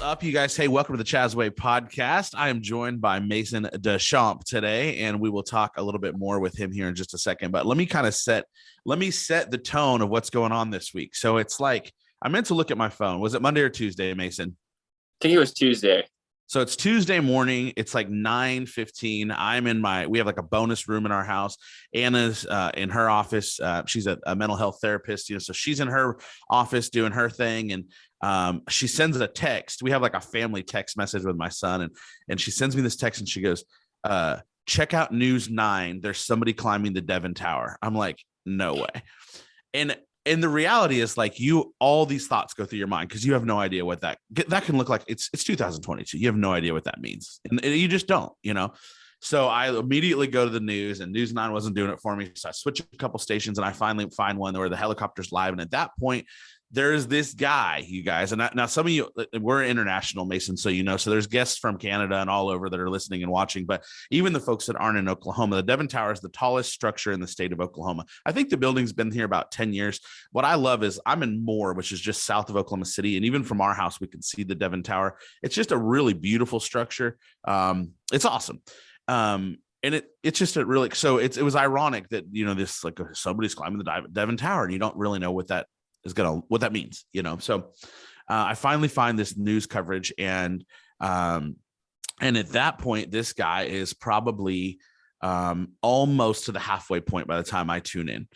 up, you guys? Hey, welcome to the Chazway podcast. I am joined by Maison DesChamps today, and we will talk a little bit more with him here in just a second. But let me set the tone of what's going on this week. So it's like I meant to look at my phone. Was it Monday or Tuesday, Mason? I think it was Tuesday. So it's Tuesday morning. It's like 9:15. We have like a bonus room in our house. Anna's in her office. She's a mental health therapist, so she's in her office doing her thing. And she sends a text. We have like a family text message with my son. And she sends me this text and she goes, check out News 9. There's somebody climbing the Devon Tower. I'm like, no way. And the reality is, like, all these thoughts go through your mind because you have no idea what that can look like. It's 2022. You have no idea what that means. And you just don't, So I immediately go to the news, and News 9 wasn't doing it for me. So I switch a couple stations, and I finally find one where the helicopter's live. And at that point, there's this guy, you guys. And now some of you, we're international, Mason, so so there's guests from Canada and all over that are listening and watching. But even the folks that aren't in Oklahoma, the Devon Tower is the tallest structure in the state of Oklahoma. I think the building's been here about 10 years. What I love is I'm in Moore, which is just south of Oklahoma City. And even from our house, we can see the Devon Tower. It's just a really beautiful structure. It's awesome. And it's just a really, so it was ironic that, this, like, somebody's climbing the Devon Tower and you don't really know what that means, So I finally find this news coverage, and at that point, this guy is probably almost to the halfway point by the time I tune in.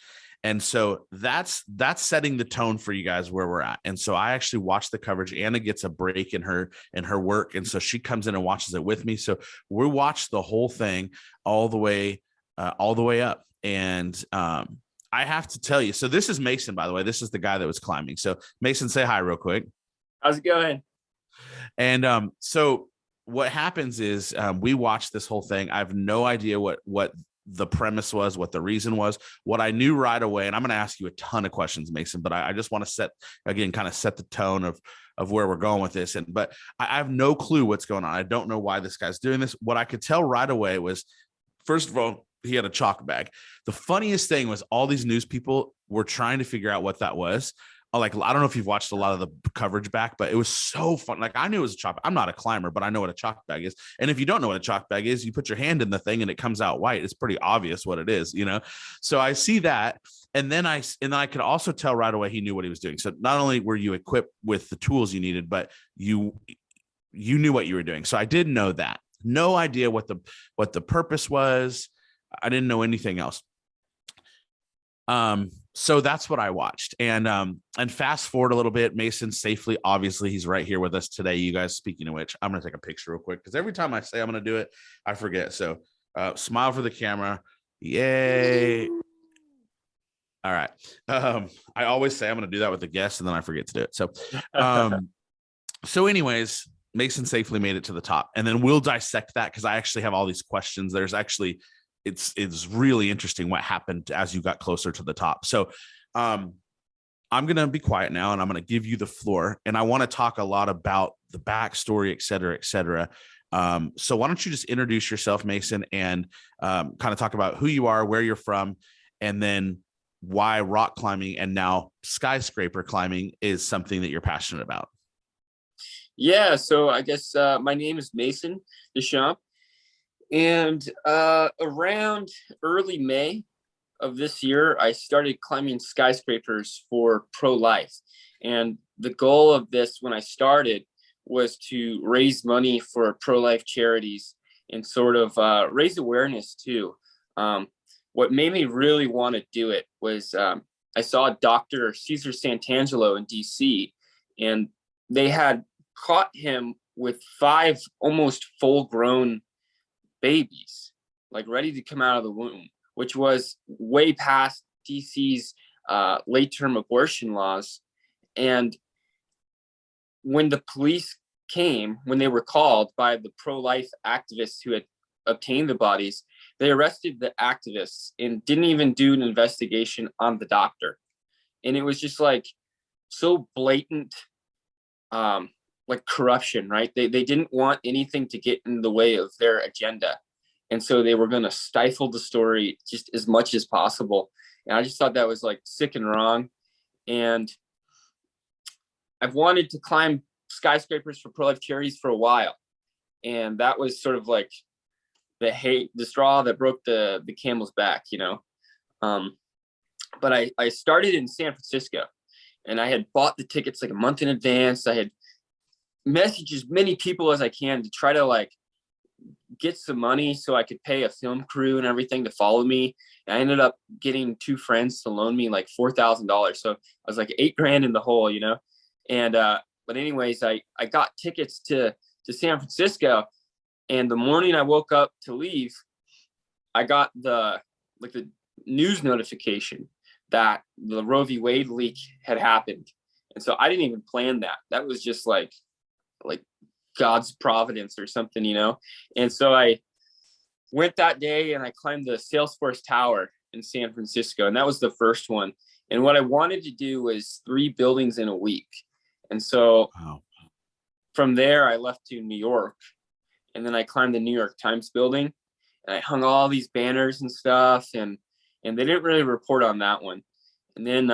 And so that's setting the tone for you guys where we're at. And so I actually watch the coverage. Anna gets a break in her work. And so she comes in and watches it with me. So we watch the whole thing all the way up. And I have to tell you, so this is Mason, by the way. This is the guy that was climbing. So Mason, say hi real quick. How's it going? And so what happens is we watch this whole thing. I have no idea what the premise was, what the reason was. What I knew right away, and I'm going to ask you a ton of questions, Mason, but I just want to set the tone of where we're going with this. But I have no clue what's going on. I don't know why this guy's doing this. What I could tell right away was, first of all, he had a chalk bag. The funniest thing was all these news people were trying to figure out what that was. Like, I don't know if you've watched a lot of the coverage back, but it was so fun. Like, I knew it was a chalk. I'm not a climber, but I know what a chalk bag is. And if you don't know what a chalk bag is, you put your hand in the thing and it comes out white. It's pretty obvious what it is, So I see that. And then I could also tell right away he knew what he was doing. So not only were you equipped with the tools you needed, but you knew what you were doing. So I did know that. No idea what the purpose was. I didn't know anything else. So that's what I watched. And fast forward a little bit, Mason safely, obviously he's right here with us today. You guys, speaking of which, I'm going to take a picture real quick, because every time I say I'm going to do it, I forget. So smile for the camera. Yay. All right. I always say I'm going to do that with the guests, and then I forget to do it. So anyways, Mason safely made it to the top, and then we'll dissect that, because I actually have all these questions. There's actually, it's really interesting what happened as you got closer to the top. So I'm going to be quiet now, and I'm going to give you the floor, and I want to talk a lot about the backstory, et cetera, et cetera. So why don't you just introduce yourself, Mason, and kind of talk about who you are, where you're from, and then why rock climbing and now skyscraper climbing is something that you're passionate about. Yeah, so I guess my name is Maison DesChamps. And around early May of this year, I started climbing skyscrapers for pro-life. And the goal of this, when I started, was to raise money for pro-life charities and sort of raise awareness too. What made me really want to do it was I saw Dr. Cesar Santangelo in DC, and they had caught him with 5 almost full-grown babies, like ready to come out of the womb, which was way past DC's late-term abortion laws. And when the police came, when they were called by the pro-life activists who had obtained the bodies, they arrested the activists and didn't even do an investigation on the doctor. And it was just like so blatant, like corruption, right? They didn't want anything to get in the way of their agenda. And so they were going to stifle the story just as much as possible. And I just thought that was like sick and wrong. And I've wanted to climb skyscrapers for pro-life charities for a while. And that was sort of like the straw that broke the camel's back, you know. But I started in San Francisco, and I had bought the tickets like a month in advance. I had messaged as many people as I can to try to like get some money so I could pay a film crew and everything to follow me. And I ended up getting 2 friends to loan me like $4,000. So I was like $8,000 in the hole, you know? And, but anyways, I got tickets to San Francisco, and the morning I woke up to leave, I got the news notification that the Roe v. Wade leak had happened. And so I didn't even plan that. That was just like God's providence or something, you know? And so I went that day and I climbed the Salesforce Tower in San Francisco. And that was the first one. And what I wanted to do was 3 buildings in a week. And so from there, I left to New York, and then I climbed the New York Times building, and I hung all these banners and stuff. And they didn't really report on that one. And then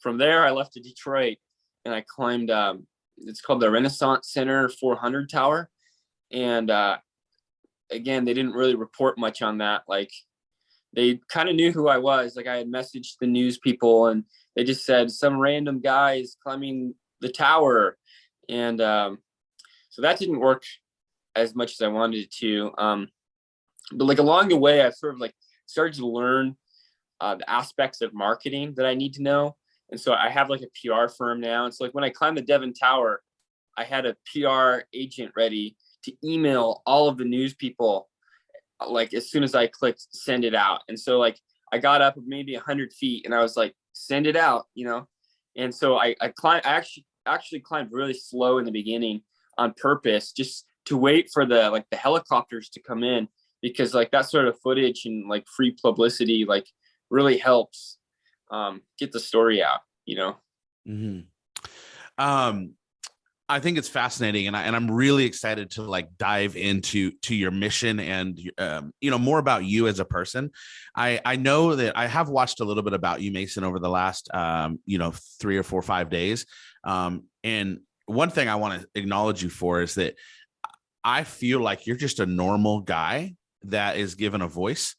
from there, I left to Detroit, and I climbed, it's called the Renaissance Center 400 Tower. And again, they didn't really report much on that. Like, they kind of knew who I was. Like, I had messaged the news people, and they just said some random guy is climbing the tower. And so that didn't work as much as I wanted it to. But like along the way, I've sort of like started to learn the aspects of marketing that I need to know. And so I have like a PR firm now. And so like when I climbed the Devon Tower, I had a PR agent ready to email all of the news people, like as soon as I clicked send it out. And so like I got up maybe 100 feet and I was like, send it out, you know? And so I actually climbed really slow in the beginning on purpose, just to wait for the helicopters to come in, because like that sort of footage and like free publicity like really helps get the story out, you know? Mm-hmm. I think it's fascinating, and I'm really excited to like dive into your mission and more about you as a person. I know that I have watched a little bit about you, Mason, over the last 3 or 4 or 5 days. And one thing I want to acknowledge you for is that I feel like you're just a normal guy that is given a voice,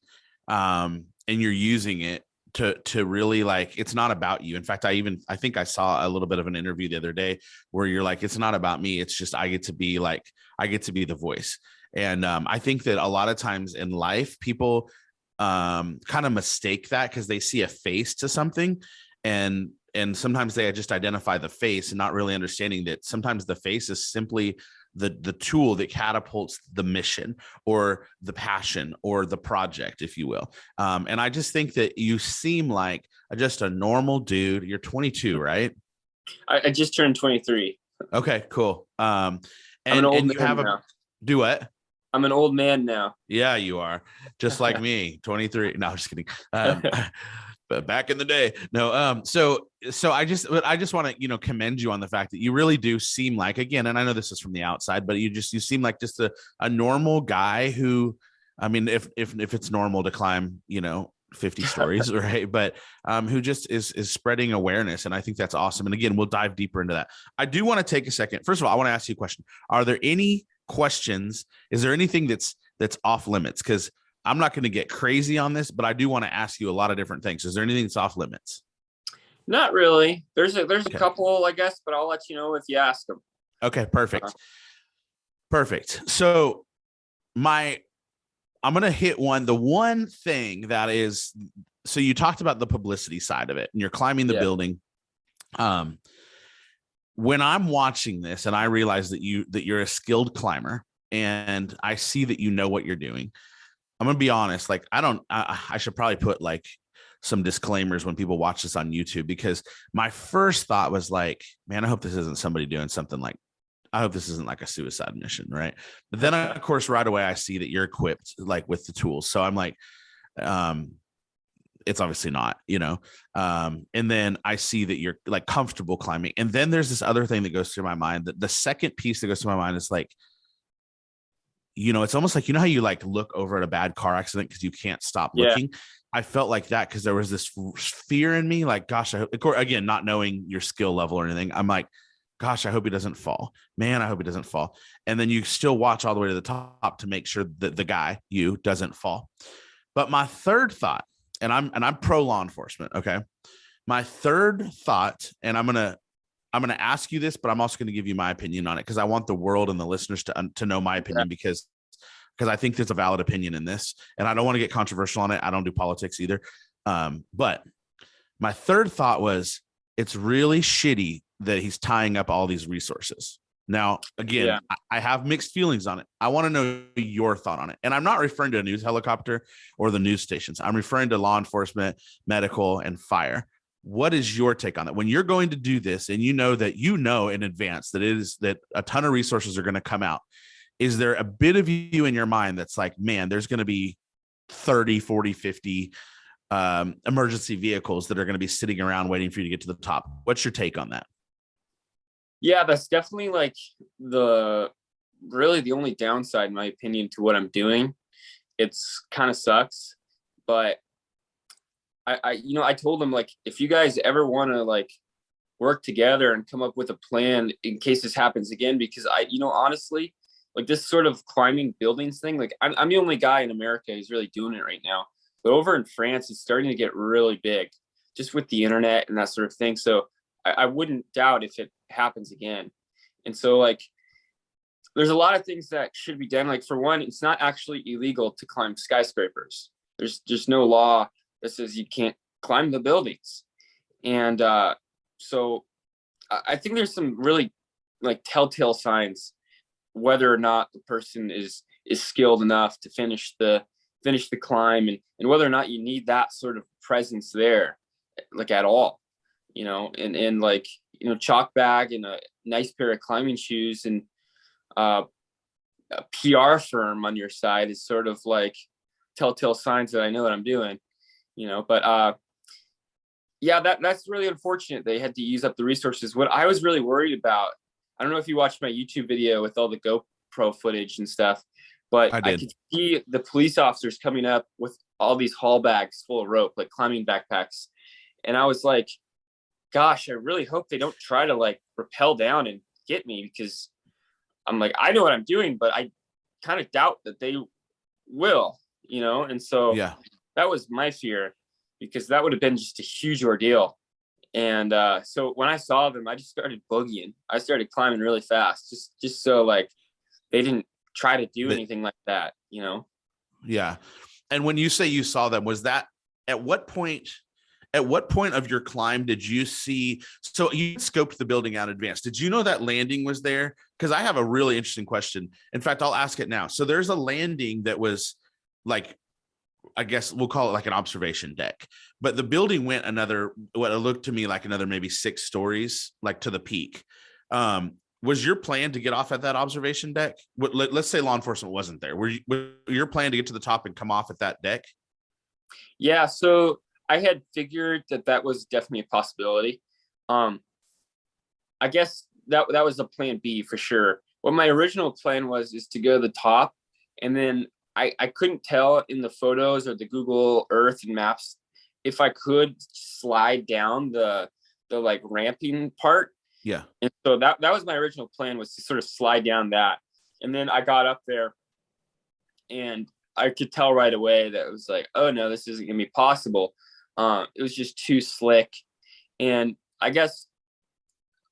and you're using it to really like, it's not about you. In fact, I think I saw a little bit of an interview the other day where you're like, it's not about me. It's just, I get to be the voice. And I think that a lot of times in life, people kind of mistake that because they see a face to something, and sometimes they just identify the face and not really understanding that sometimes the face is simply the tool that catapults the mission or the passion or the project, if you will. And I just think that you seem like just a normal dude. You're 22, right? I just turned 23. Okay, cool. I'm an old and you man have now. Do what? I'm an old man now. Yeah, you are just like me, 23. No, I'm just kidding. But back in the day, no. So I just want to, commend you on the fact that you really do seem like, again, and I know this is from the outside, but you seem like just a normal guy who, I mean, if it's normal to climb, 50 stories, right? But who just is spreading awareness. And I think that's awesome. And again, we'll dive deeper into that. I do want to take a second. First of all, I want to ask you a question. Are there any questions? Is there anything that's off limits? Because I'm not going to get crazy on this, but I do want to ask you a lot of different things. Is there anything that's off limits? Not really. There's a couple, I guess, but I'll let you know if you ask them. Okay, perfect. Perfect. So I'm going to hit the one thing that is, so you talked about the publicity side of it and you're climbing the building. When I'm watching this and I realize that you're a skilled climber and I see that you know what you're doing, I'm going to be honest. Like, I should probably put like some disclaimers when people watch this on YouTube, because my first thought was like, man, I hope this isn't somebody doing something like, I hope this isn't like a suicide mission. Right. But then of course, right away, I see that you're equipped like with the tools. So I'm like, it's obviously not, and then I see that you're like comfortable climbing. And then there's this other thing that goes through my mind, that the second piece that goes through my mind is like, it's almost like, how you like look over at a bad car accident because you can't stop looking. I felt like that because there was this fear in me, like, gosh, again, not knowing your skill level or anything. I'm like, gosh, I hope he doesn't fall. Man, I hope he doesn't fall. And then you still watch all the way to the top to make sure that the guy, you, doesn't fall. But my third thought, and I'm pro law enforcement, okay? My third thought, and I'm gonna ask you this, but I'm also going to give you my opinion on it because I want the world and the listeners to know my opinion because I think there's a valid opinion in this, and I don't want to get controversial on it. I don't do politics either. But my third thought was it's really shitty that he's tying up all these resources. Now, again, Yeah. I have mixed feelings on it. I want to know your thought on it. And I'm not referring to a news helicopter or the news stations. I'm referring to law enforcement, medical, and fire. What is your take on it? When you're going to do this and you know in advance that a ton of resources are going to come out, is there a bit of you in your mind that's like, man, there's going to be 30, 40, 50 emergency vehicles that are going to be sitting around waiting for you to get to the top? What's your take on that? Yeah, that's definitely like really the only downside, in my opinion, to what I'm doing. It's kind of sucks, but I told them, like, if you guys ever want to like work together and come up with a plan in case this happens again, because honestly, like this sort of climbing buildings thing, like I'm the only guy in America who's really doing it right now. But over in France, it's starting to get really big just with the internet and that sort of thing. So I wouldn't doubt if it happens again. And so like, there's a lot of things that should be done. Like for one, it's not actually illegal to climb skyscrapers. There's no law that says you can't climb the buildings. And so I think there's some really like telltale signs whether or not the person is skilled enough to finish the climb, and whether or not you need that sort of presence there, like at all, and like, chalk bag and a nice pair of climbing shoes and a PR firm on your side is sort of like telltale signs that I know what I'm doing, but yeah, that's really unfortunate. They had to use up the resources. What I was really worried about, I don't know if you watched my YouTube video with all the GoPro footage and stuff, but I could see the police officers coming up with all these haul bags full of rope, like climbing backpacks. And I was like, gosh, I really hope they don't try to like rappel down and get me, because I'm like, I know what I'm doing, but I kind of doubt that they will, And so Yeah. that was my fear, because that would have been just a huge ordeal. And so when I saw them, I just started boogieing. I started climbing really fast, just so like they didn't try to do anything like that, Yeah. And when you say you saw them, was that at what point of your climb did you see? So you scoped the building out in advance. Did you know that landing was there? Because I have a really interesting question. In fact, I'll ask it now. So there's a landing that was like, I guess we'll call it like an observation deck, but the building went what it looked to me like another maybe 6 stories, like to the peak. Was your plan to get off at that observation deck? Let's say law enforcement wasn't there. Was your plan to get to the top and come off at that deck? Yeah. So I had figured that was definitely a possibility. I guess that was the plan B for sure. What my original plan is to go to the top, and then I couldn't tell in the photos or the Google Earth and maps if I could slide down the like ramping part. Yeah. And so that was my original plan, was to sort of slide down that. And then I got up there and I could tell right away that it was like, oh no, this isn't gonna be possible. It was just too slick. And I guess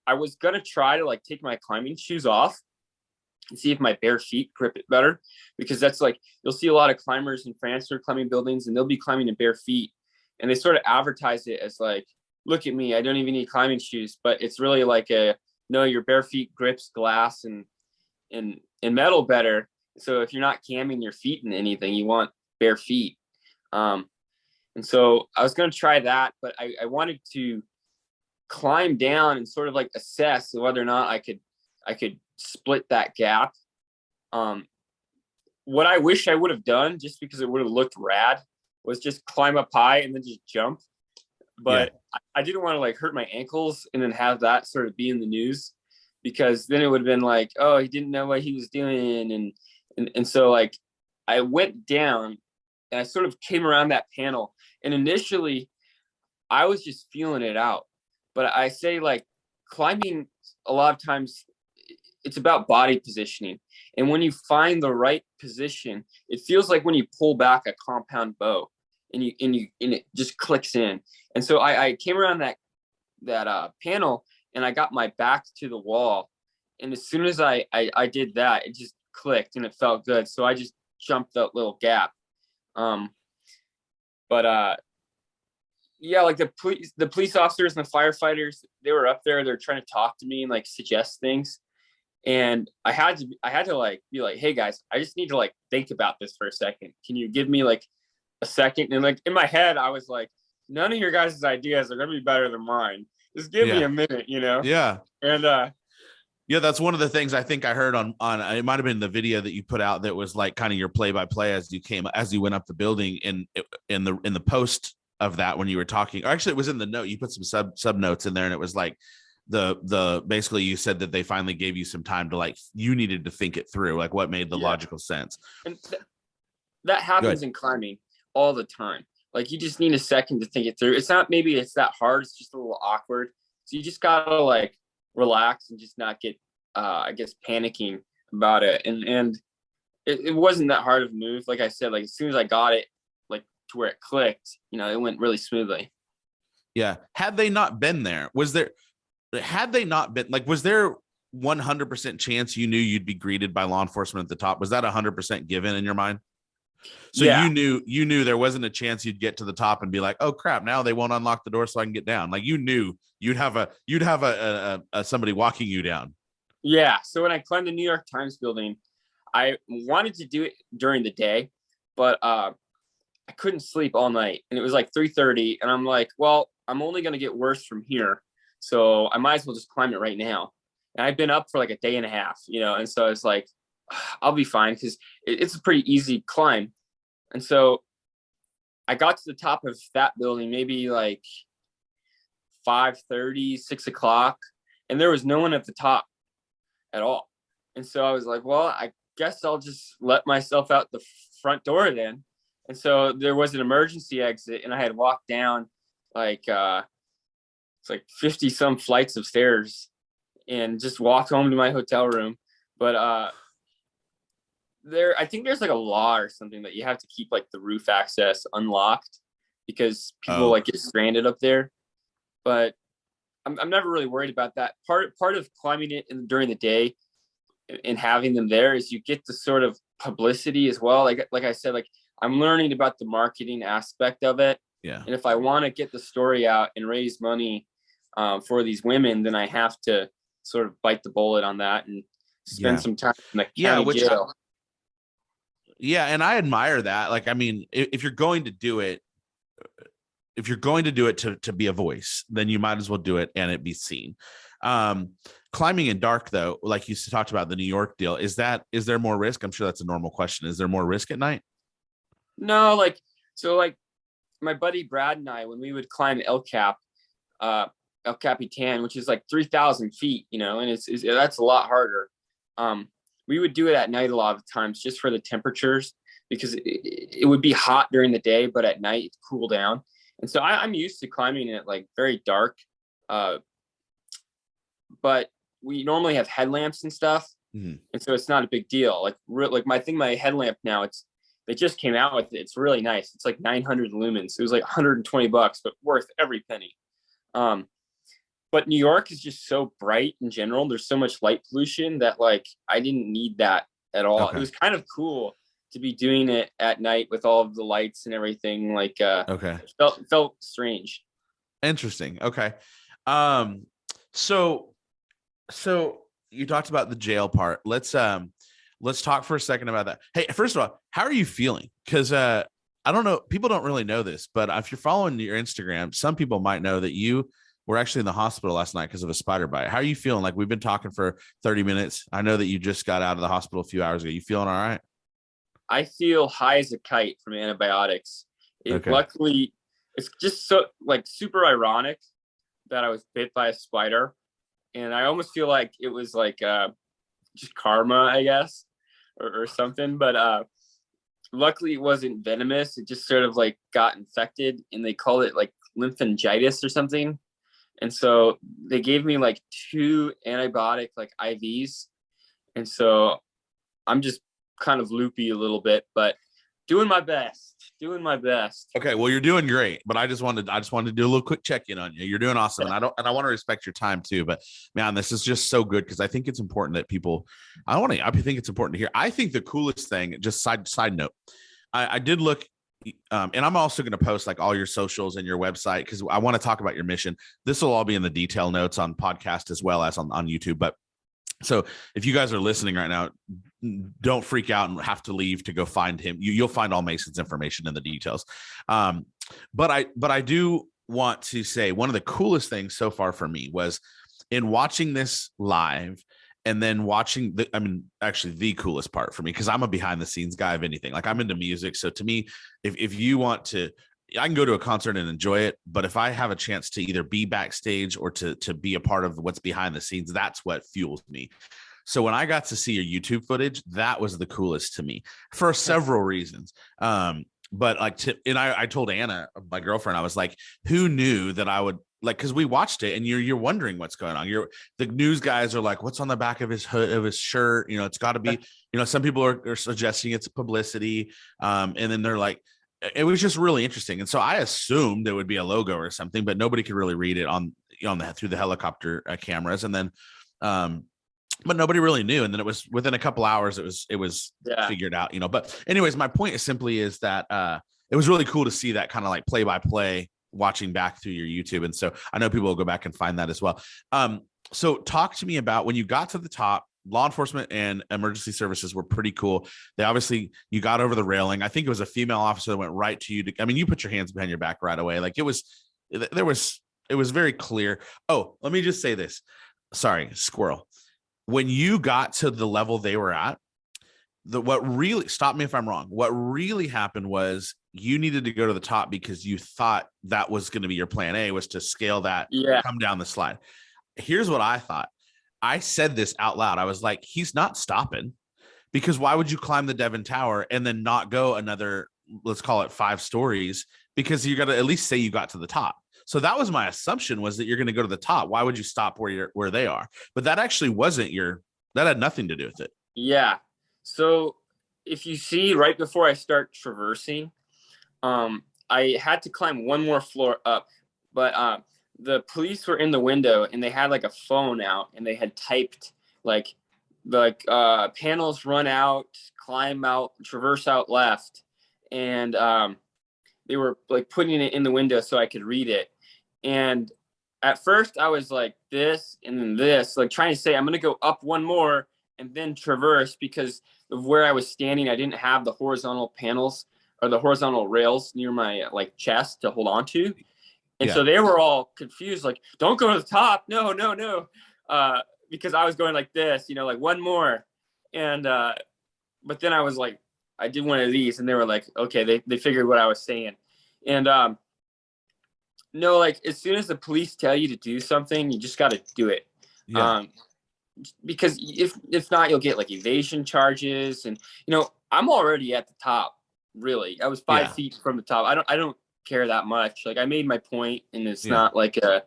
I was gonna try to like take my climbing shoes off and see if my bare feet grip it better, because that's like, you'll see a lot of climbers in France who are climbing buildings and they'll be climbing in bare feet, and they sort of advertise it as like, look at me, I don't even need climbing shoes. But it's really like no, your bare feet grips glass and metal better. So if you're not camming your feet in anything, you want bare feet. And so I was going to try that, but I wanted to climb down and sort of like assess whether or not I could split that gap. What I wish I would have done, just because it would have looked rad, was just climb up high and then just jump. But yeah, I didn't want to like hurt my ankles and then have that sort of be in the news, because then it would have been like, oh, he didn't know what he was doing. And so like I went down and I sort of came around that panel, and initially I was just feeling it out. But I say like climbing, a lot of times it's about body positioning. And when you find the right position, it feels like when you pull back a compound bow and it just clicks in. And so I came around that panel and I got my back to the wall. And as soon as I did that, it just clicked and it felt good. So I just jumped that little gap. Yeah, like the police officers and the firefighters, they were up there. They're trying to talk to me and like suggest things. And I had to like be like, hey guys, I just need to like think about this for a second. Can you give me like a second? And like in my head, I was like, none of your guys' ideas are gonna be better than mine. Just give me a minute, you know? Yeah. And yeah, that's one of the things I think I heard on it might have been the video that you put out that was like kind of your play by play as you went up the building, and in the post of that when you were talking, or actually it was in the note, you put some sub notes in there, and it was like the basically you said that they finally gave you some time to like, you needed to think it through, like what made the logical sense. And that happens in climbing all the time. Like you just need a second to think it through. It's not, maybe it's that hard, it's just a little awkward. So you just gotta like relax and just not get I guess panicking about it. And it wasn't that hard of a move. Like I said, like as soon as I got it like to where it clicked, you know, it went really smoothly. Yeah. Had they not been there, was there 100% chance you knew you'd be greeted by law enforcement at the top? Was that 100% given in your mind? So you knew there wasn't a chance you'd get to the top and be like, oh crap, now they won't unlock the door so I can get down. Like you knew you'd have a somebody walking you down. Yeah. So when I climbed the New York Times building, I wanted to do it during the day, but I couldn't sleep all night, and it was like 3:30, and I'm like, well, I'm only going to get worse from here, so I might as well just climb it right now. And I've been up for like a day and a half, you know, and so it's like, I'll be fine because it's a pretty easy climb. And so I got to the top of that building maybe like 5:30, 6 o'clock, and there was no one at the top at all. And so I was like, well, I guess I'll just let myself out the front door then. And so there was an emergency exit, and I had walked down like it's like 50 some flights of stairs and just walked home to my hotel room. But I think there's like a law or something that you have to keep like the roof access unlocked because people like get stranded up there. But I'm never really worried about that. Part of climbing it during the day and having them there is you get the sort of publicity as well. Like I said, like I'm learning about the marketing aspect of it. Yeah. And if I want to get the story out and raise money for these women, then I have to sort of bite the bullet on that and spend some time in the county jail. Yeah, and I admire that. Like, I mean, if you're going to do it to be a voice, then you might as well do it and it be seen. Climbing in dark, though, like you talked about the New York deal, is there more risk? I'm sure that's a normal question. Is there more risk at night? No, like my buddy Brad and I, when we would climb El Capitan, which is like 3,000 feet, you know, and that's a lot harder. We would do it at night a lot of times just for the temperatures, because it would be hot during the day, but at night it's cool down. And so I'm used to climbing it like very dark. But we normally have headlamps and stuff. Mm-hmm. And so it's not a big deal. Like my headlamp now, they just came out with it. It's really nice. It's like 900 lumens. It was like $120, but worth every penny. But New York is just so bright in general. There's so much light pollution that like I didn't need that at all. Okay. It was kind of cool to be doing it at night with all of the lights and everything. Like okay, it felt strange. Interesting. Okay. So you talked about the jail part. Let's talk for a second about that. Hey, first of all, how are you feeling? Because I don't know, people don't really know this, but if you're following your Instagram, some people might know that you were actually in the hospital last night because of a spider bite. How are you feeling? Like, we've been talking for 30 minutes. I know that you just got out of the hospital a few hours ago. You feeling all right? I feel high as a kite from antibiotics. Luckily, it's just so like super ironic that I was bit by a spider. And I almost feel like it was like just karma, I guess, or something. But luckily it wasn't venomous. It just sort of like got infected, and they call it like lymphangitis or something. And so they gave me like 2 antibiotic like IVs. And so I'm just kind of loopy a little bit, but doing my best. Okay, well, you're doing great, but I just wanted to do a little quick check-in on you. You're doing awesome, and I want to respect your time too. But man, this is just so good because I think it's important that people. I think it's important to hear. I think the coolest thing, just side note, I did look, and I'm also going to post like all your socials and your website because I want to talk about your mission. This will all be in the detail notes on podcast as well as on YouTube, but. So if you guys are listening right now, don't freak out and have to leave to go find him. You'll find all Mason's information in the details. But I do want to say one of the coolest things so far for me was in watching this live and then watching actually the coolest part for me, because I'm a behind the scenes guy of anything. Like I'm into music. So to me, if you want to, I can go to a concert and enjoy it, but if I have a chance to either be backstage or to be a part of what's behind the scenes, that's what fuels me. So when I got to see your YouTube footage, that was the coolest to me for several reasons. But like, I told Anna, my girlfriend, I was like, who knew that I would like, cause we watched it and you're wondering what's going on. The news guys are like, what's on the back of his hood of his shirt? It's gotta be, some people are suggesting it's publicity. And then they're like, it was just really interesting. And so I assumed it would be a logo or something, but nobody could really read it through the helicopter cameras. And then, but nobody really knew. And then it was within a couple hours, it was figured out, but anyways, my point is that, it was really cool to see that kind of like play by play watching back through your YouTube. And so I know people will go back and find that as well. So talk to me about when you got to the top. Law enforcement and emergency services were pretty cool. You got over the railing. I think it was a female officer that went right to you. You put your hands behind your back right away. Like it was very clear. Oh, let me just say this. Sorry, squirrel. When you got to the level they were at, what really, stop me if I'm wrong, what really happened was you needed to go to the top because you thought that was going to be your plan A, was to scale that, come down the slide. Here's what I thought. I said this out loud. I was like, he's not stopping, because why would you climb the Devon Tower and then not go another, let's call it 5 stories, because you got to at least say you got to the top. So that was my assumption, was that you're going to go to the top. Why would you stop where they are? But that actually wasn't that had nothing to do with it. Yeah. So if you see right before I start traversing, I had to climb one more floor up, but, the police were in the window and they had like a phone out and they had typed like panels run out, climb out, traverse out left. And they were like putting it in the window so I could read it. And at first I was like this and then this, like trying to say I'm going to go up one more and then traverse, because of where I was standing. I didn't have the horizontal panels or the horizontal rails near my like chest to hold on to. And so they were all confused, like, don't go to the top. No. Because I was going like this, like one more. And, but then I was like, I did one of these and they were like, okay, they figured what I was saying. And, no, like as soon as the police tell you to do something, you just got to do it. Yeah. Because if not, you'll get like evasion charges. And, I'm already at the top, really. I was 5 feet from the top. I don't care that much. Like I made my point and it's not like a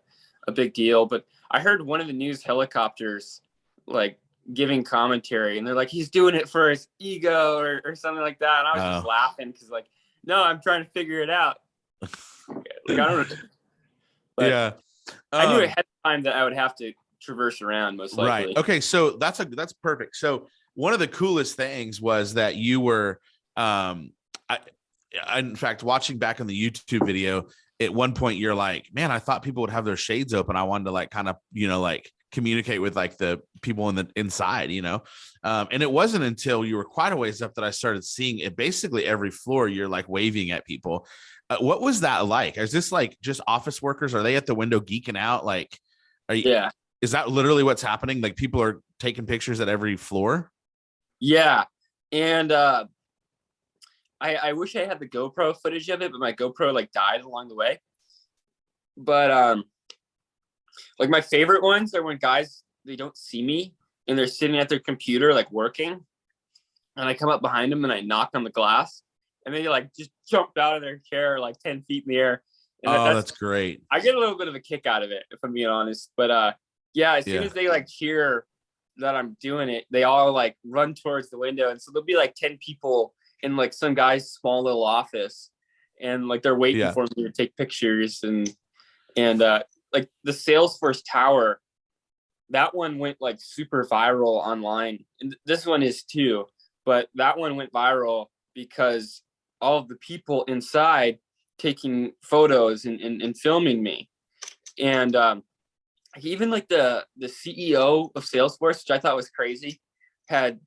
big deal. But I heard one of the news helicopters like giving commentary and they're like, he's doing it for his ego or something like that. And I was just laughing because like, no, I'm trying to figure it out. Like I don't know. But I knew ahead of time that I would have to traverse around most likely. Right. Okay. So that's perfect. So one of the coolest things was that you were, in fact, watching back on the YouTube video, at one point you're like, man, I thought people would have their shades open. I wanted to like kind of, like communicate with like the people inside, and it wasn't until you were quite a ways up that I started seeing it. Basically every floor you're like waving at people. What was that like? Is this like just office workers? Are they at the window geeking out? Like, is that literally what's happening? Like people are taking pictures at every floor? Yeah. And, I wish I had the GoPro footage of it, but my GoPro like died along the way. But like my favorite ones are when guys, they don't see me and they're sitting at their computer like working, and I come up behind them and I knock on the glass and they like just jumped out of their chair like 10 feet in the air And Oh, that's that's great. I get a little bit of a kick out of it, if I'm being honest. But yeah, as soon Yeah. as they like hear that I'm doing it, they all like run towards the window. And so there'll be like 10 people in like some guy's small little office, and like they're waiting Yeah. for me to take pictures. And like the Salesforce Tower, that one went like super viral online. And this one is too, but that one went viral because all of the people inside taking photos and filming me. And even like the CEO of Salesforce, which I thought was crazy, had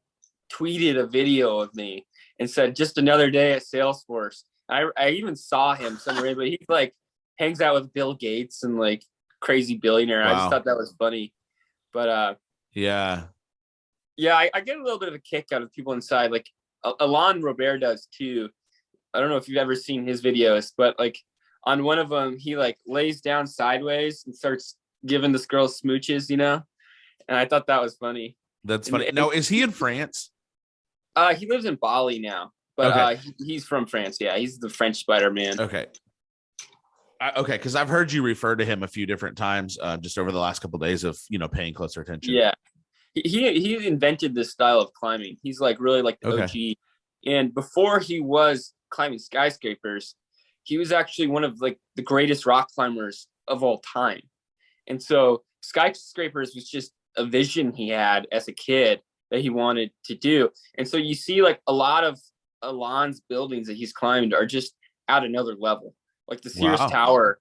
tweeted a video of me and said, "Just another day at Salesforce." I even saw him somewhere, but he like hangs out with Bill Gates and like crazy billionaire. I just Wow. thought that was funny. But Yeah. yeah, I get a little bit of a kick out of people inside. Like Alain Robert does too. I don't know if you've ever seen his videos, but like on one of them, he like lays down sideways and starts giving this girl smooches, you know? And I thought that was funny. That's And, funny. Now, is he in France? he lives in Bali now, but Okay. he's from France. Yeah, he's the French SpiderMan. Okay. Okay, because I've heard you refer to him a few different times just over the last couple of days of paying closer attention. Yeah, he invented this style of climbing. He's like really like the Okay. OG. And before he was climbing skyscrapers, he was actually one of like the greatest rock climbers of all time. And so skyscrapers was just a vision he had as a kid that he wanted to do. And so you see like a lot of Alain's buildings that he's climbed are just at another level. Like the Sears Wow. Tower,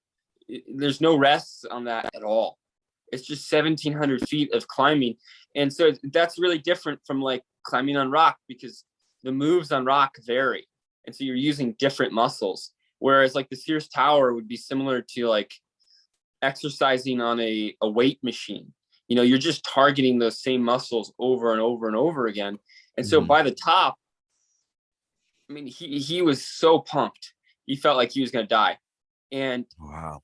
there's no rests on that at all. It's just 1,700 feet of climbing. And so that's really different from like climbing on rock, because the moves on rock vary. And so you're using different muscles. Whereas like the Sears Tower would be similar to like exercising on a weight machine. You know, you're just targeting those same muscles over and over and over again. And so by the top, I mean, he was so pumped. He felt like he was going to die. And Wow.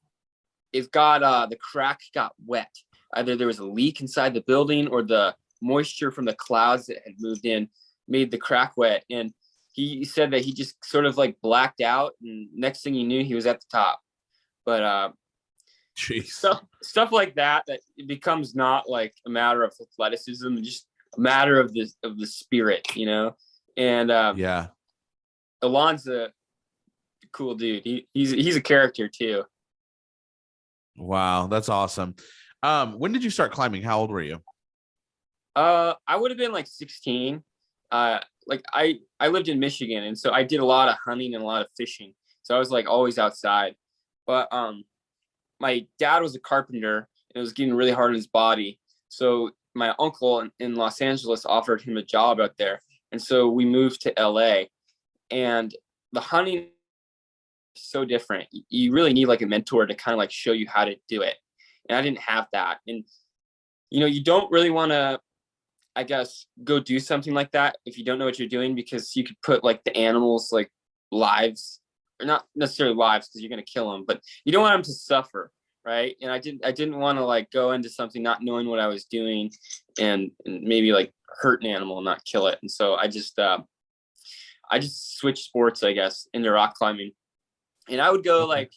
it got the crack got wet. Either there was a leak inside the building, or the moisture from the clouds that had moved in made the crack wet. And he said that he just sort of like blacked out, and next thing he knew, he was at the top. But Jeez. stuff like that it becomes not like a matter of athleticism, just a matter of the spirit, you know. And Yeah. Alon's a cool dude. He's a character too. Wow, that's awesome. When did you start climbing? How old were you? I would have been like 16. Like I lived in Michigan, and so I did a lot of hunting and a lot of fishing. So I was like always outside. But my dad was a carpenter, and it was getting really hard on his body. So my uncle in Los Angeles offered him a job out there. And so we moved to LA, and the hunting is so different. You really need like a mentor to kind of like show you how to do it. And I didn't have that. And, you know, you don't really want to, I guess, go do something like that if you don't know what you're doing, because you could put like the animals like lives, or not necessarily lives because you're going to kill them, but you don't want them to suffer. Right. And I didn't want to like go into something not knowing what I was doing and maybe like hurt an animal and not kill it. And so I just switched sports, I guess, into rock climbing. And I would go like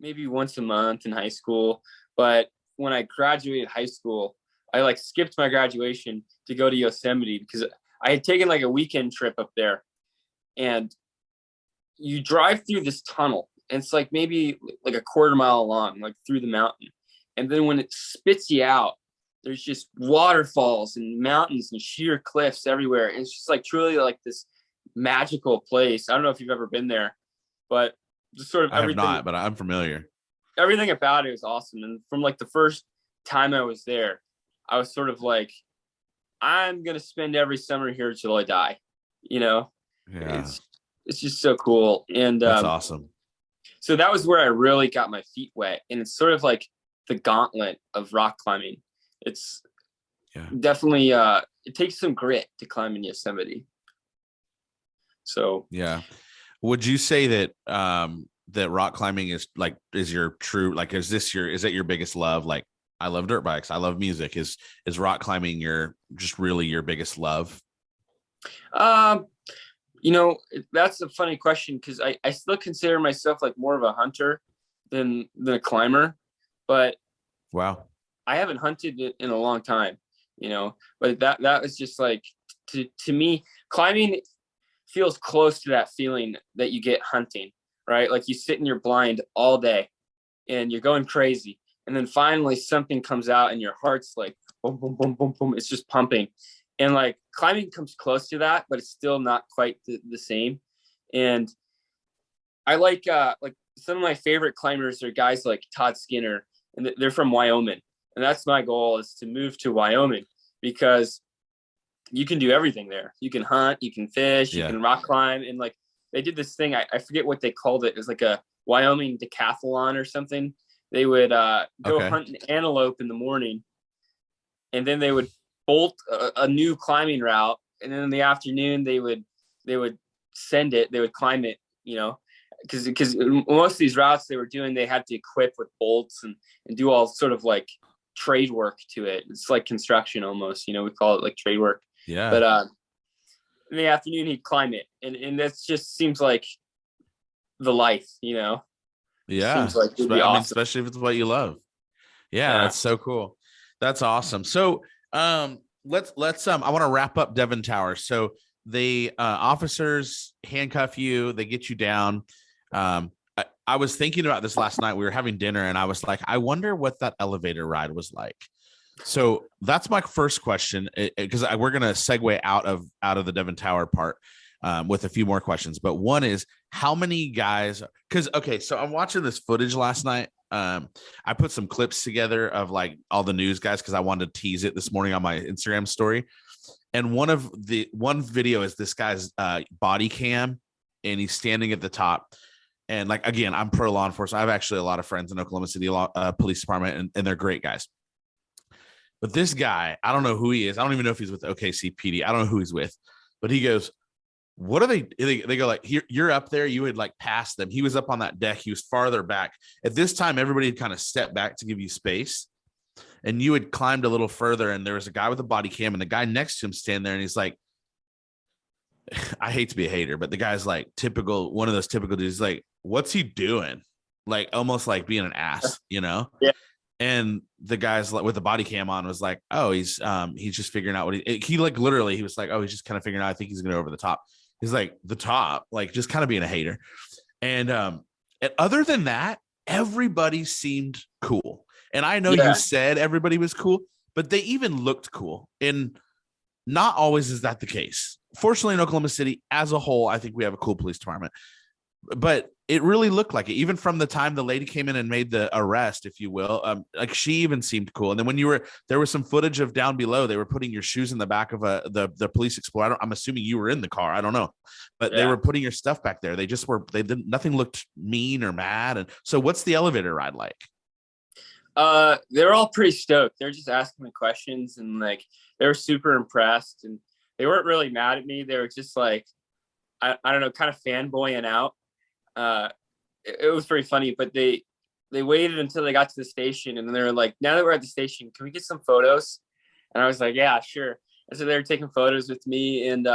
maybe once a month in high school. But when I graduated high school, I like skipped my graduation to go to Yosemite, because I had taken like a weekend trip up there. And you drive through this tunnel, and it's like maybe like a quarter mile long, like through the mountain. And then when it spits you out, there's just waterfalls and mountains and sheer cliffs everywhere. And it's just like truly like this magical place. I don't know if you've ever been there, but just sort of everything. I have not, but I'm familiar. Everything about it was awesome. And from like the first time I was there, I was sort of like, I'm going to spend every summer here till I die. You know, Yeah. It's just so cool. And that's awesome. So that was where I really got my feet wet. And it's sort of like the gauntlet of rock climbing. It's definitely, it takes some grit to climb in Yosemite. So, yeah. Would you say that, that rock climbing is your true, like, is that your biggest love? Like, I love dirt bikes, I love music. Is rock climbing really your biggest love? You know, that's a funny question, because I still consider myself like more of a hunter than a climber, but Wow. I haven't hunted it in a long time, but that was just like, to me, climbing feels close to that feeling that you get hunting, right? Like you sit in your blind all day and you're going crazy. And then finally something comes out and your heart's like, boom, boom, boom, boom, boom. It's just pumping. And like climbing comes close to that, but it's still not quite the same. And I like some of my favorite climbers are guys like Todd Skinner, and they're from Wyoming. And that's my goal, is to move to Wyoming, because you can do everything there. You can hunt, you can fish, you can rock climb. And like they did this thing, I forget what they called it. It was like a Wyoming decathlon or something. They would go hunt an antelope in the morning, and then they would bolt a new climbing route. And then in the afternoon, they would send it, they would climb it, because most of these routes they were doing, they had to equip with bolts and do all sort of like trade work to it. It's like construction almost, we call it like trade work. Yeah. But in the afternoon he'd climb it, and that just seems like the life, Yeah. Seems like it'd be awesome. Especially if it's what you love. Yeah, that's so cool. That's awesome. So let's I want to wrap up Devon Towers. So the officers handcuff you, they get you down. I was thinking about this last night. We were having dinner and I was like, I wonder what that elevator ride was like. So that's my first question, because we're going to segue out of the Devon Tower part with a few more questions. But one is, how many guys, so I'm watching this footage last night. I put some clips together of like all the news guys, because I wanted to tease it this morning on my Instagram story. And one video is this guy's body cam, and he's standing at the top. And like, again, I'm pro law enforcement. I have actually a lot of friends in Oklahoma City Police Department, and they're great guys. But this guy, I don't know who he is. I don't even know if he's with OKC PD. I don't know who he's with, but he goes, what are they go like, you're up there. You would like pass them. He was up on that deck. He was farther back. At this time, everybody had kind of stepped back to give you space, and you had climbed a little further. And there was a guy with a body cam, and the guy next to him standing there. And he's like, I hate to be a hater, but the guy's like one of those typical dudes, like, what's he doing? Like almost like being an ass, Yeah. And the guys with the body cam on was like, oh, he's just figuring out what he like, literally, he was like, oh, he's just kind of figuring out, I think he's going to go over the top. He's like, the top, like just kind of being a hater. And other than that, everybody seemed cool. And I know you said everybody was cool, but they even looked cool. And not always is that the case. Fortunately, in Oklahoma City as a whole, I think we have a cool police department. But it really looked like it, even from the time the lady came in and made the arrest, if you will. Like she even seemed cool. And then when there was some footage of down below, they were putting your shoes in the back of the police Explorer. I'm assuming you were in the car. I don't know, but they were putting your stuff back there. They just were. They didn't. Nothing looked mean or mad. And so, what's the elevator ride like? They're all pretty stoked. They're just asking me questions, and like they were super impressed, and they weren't really mad at me. They were just like, I don't know, kind of fanboying out. It was pretty funny, but they waited until they got to the station, and then they were like, now that we're at the station, can we get some photos? And I was like, yeah, sure. And so they were taking photos with me. And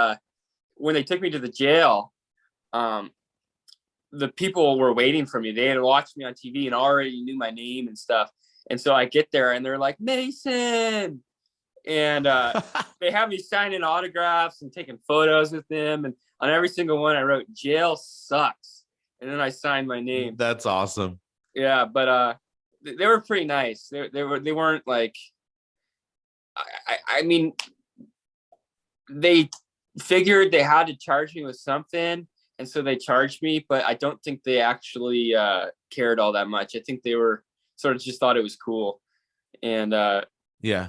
when they took me to the jail, the people were waiting for me. They had watched me on TV and already knew my name and stuff. And so I get there and they're like, Mason. And they have me signing autographs and taking photos with them. And on every single one, I wrote, jail sucks. And then I signed my name. That's awesome. Yeah, but they were pretty nice. They weren't like, I mean, they figured they had to charge me with something, and so they charged me, but I don't think they actually cared all that much. I think they were sort of just thought it was cool. And yeah,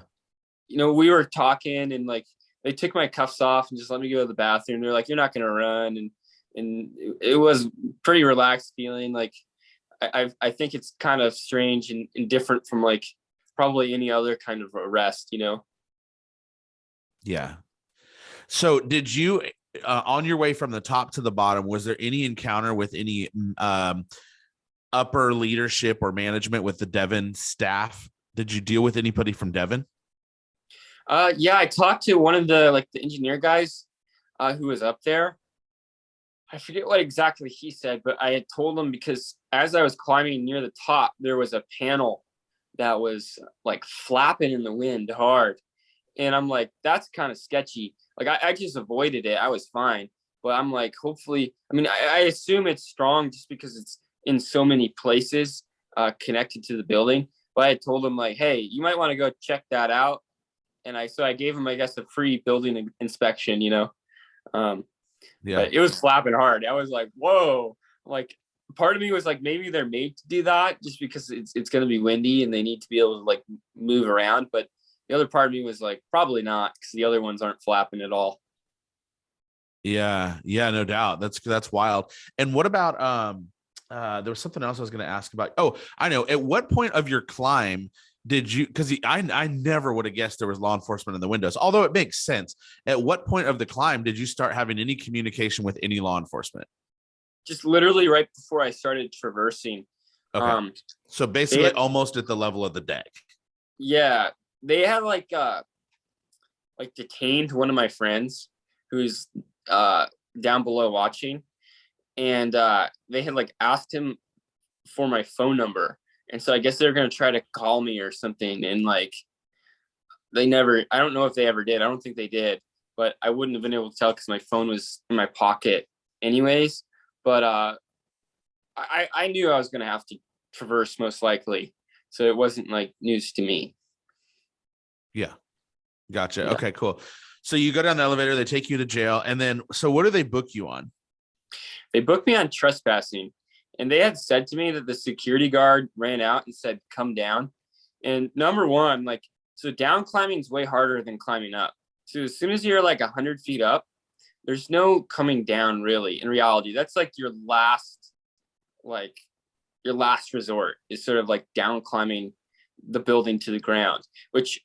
we were talking, and like they took my cuffs off and just let me go to the bathroom. They're like, you're not gonna run, and it was pretty relaxed feeling. Like I think it's kind of strange and different from like probably any other kind of arrest, Yeah. So did you, on your way from the top to the bottom, was there any encounter with any upper leadership or management with the Devon staff? Did you deal with anybody from Devon? Yeah, I talked to one of the engineer guys who was up there. I forget what exactly he said, but I had told him because as I was climbing near the top, there was a panel that was like flapping in the wind hard. And I'm like, that's kind of sketchy. Like I just avoided it. I was fine. But I'm like, hopefully, I mean, I assume it's strong just because it's in so many places connected to the building. But I told him like, hey, you might want to go check that out. And I gave him, I guess, a free building inspection, you know. Yeah. But it was flapping hard. I was like, whoa. Like part of me was like, maybe they're made to do that just because it's going to be windy and they need to be able to like move around. But the other part of me was like, probably not, because the other ones aren't flapping at all. Yeah, yeah, no doubt. That's wild. And what about there was something else I was going to ask about. Oh, I know. At what point of your climb did you, because I never would have guessed there was law enforcement in the windows, although it makes sense. At what point of the climb did you start having any communication with any law enforcement? Just literally right before I started traversing. Okay. So They basically had, almost at the level of the deck. yeah, they had like detained one of my friends who's down below watching, and they had like asked him for my phone number, and so I guess they're gonna try to call me or something, and like they never, I don't know if they ever did. I don't think they did, but I wouldn't have been able to tell because my phone was in my pocket anyways. But I knew I was gonna have to traverse most likely, so it wasn't like news to me. Yeah. Gotcha. Yeah. Okay, cool. So you go down the elevator, they take you to jail, and then so what do they book you on? They booked me on trespassing, and they had said to me that the security guard ran out and said, come down. And number one, like, so down climbing is way harder than climbing up. So as soon as you're like 100 feet up, there's no coming down really in reality. That's like your last resort is sort of like down climbing the building to the ground, which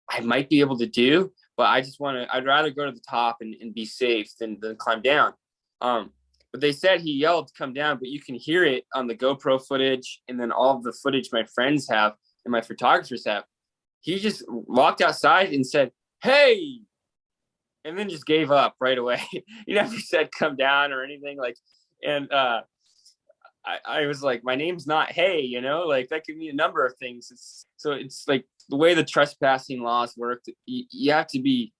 I might be able to do, but I'd rather go to the top and be safe than climb down. But they said he yelled to come down, but you can hear it on the GoPro footage and then all of the footage my friends have and my photographers have. He just walked outside and said, hey, and then just gave up right away. He never said come down or anything like, and I was like, my name's not Hey, you know, like that could mean a number of things. It's like the way the trespassing laws work. You have to be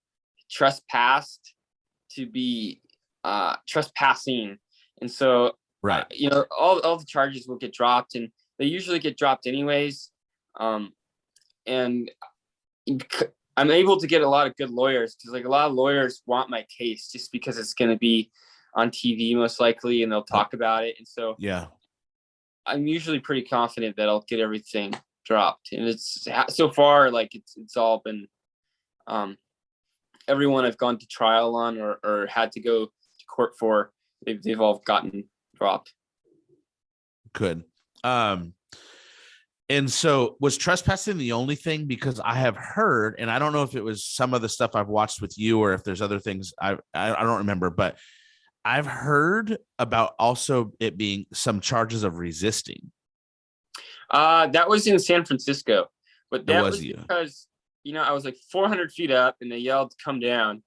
trespassed to be trespassing, and so Right. you know, all the charges will get dropped, and they usually get dropped anyways. And I'm able to get a lot of good lawyers because like a lot of lawyers want my case just because it's going to be on TV most likely, and they'll talk about it. And so Yeah. I'm usually pretty confident that I'll get everything dropped. And it's so far like it's all been everyone I've gone to trial on or had to go to court for, they've all gotten dropped. Good. And so was trespassing the only thing? Because I have heard, and I don't know if it was some of the stuff I've watched with you or if there's other things I don't remember, but I've heard about also it being some charges of resisting. That was in San Francisco, but that was you. because, you know, I was like 400 feet up and they yelled, come down.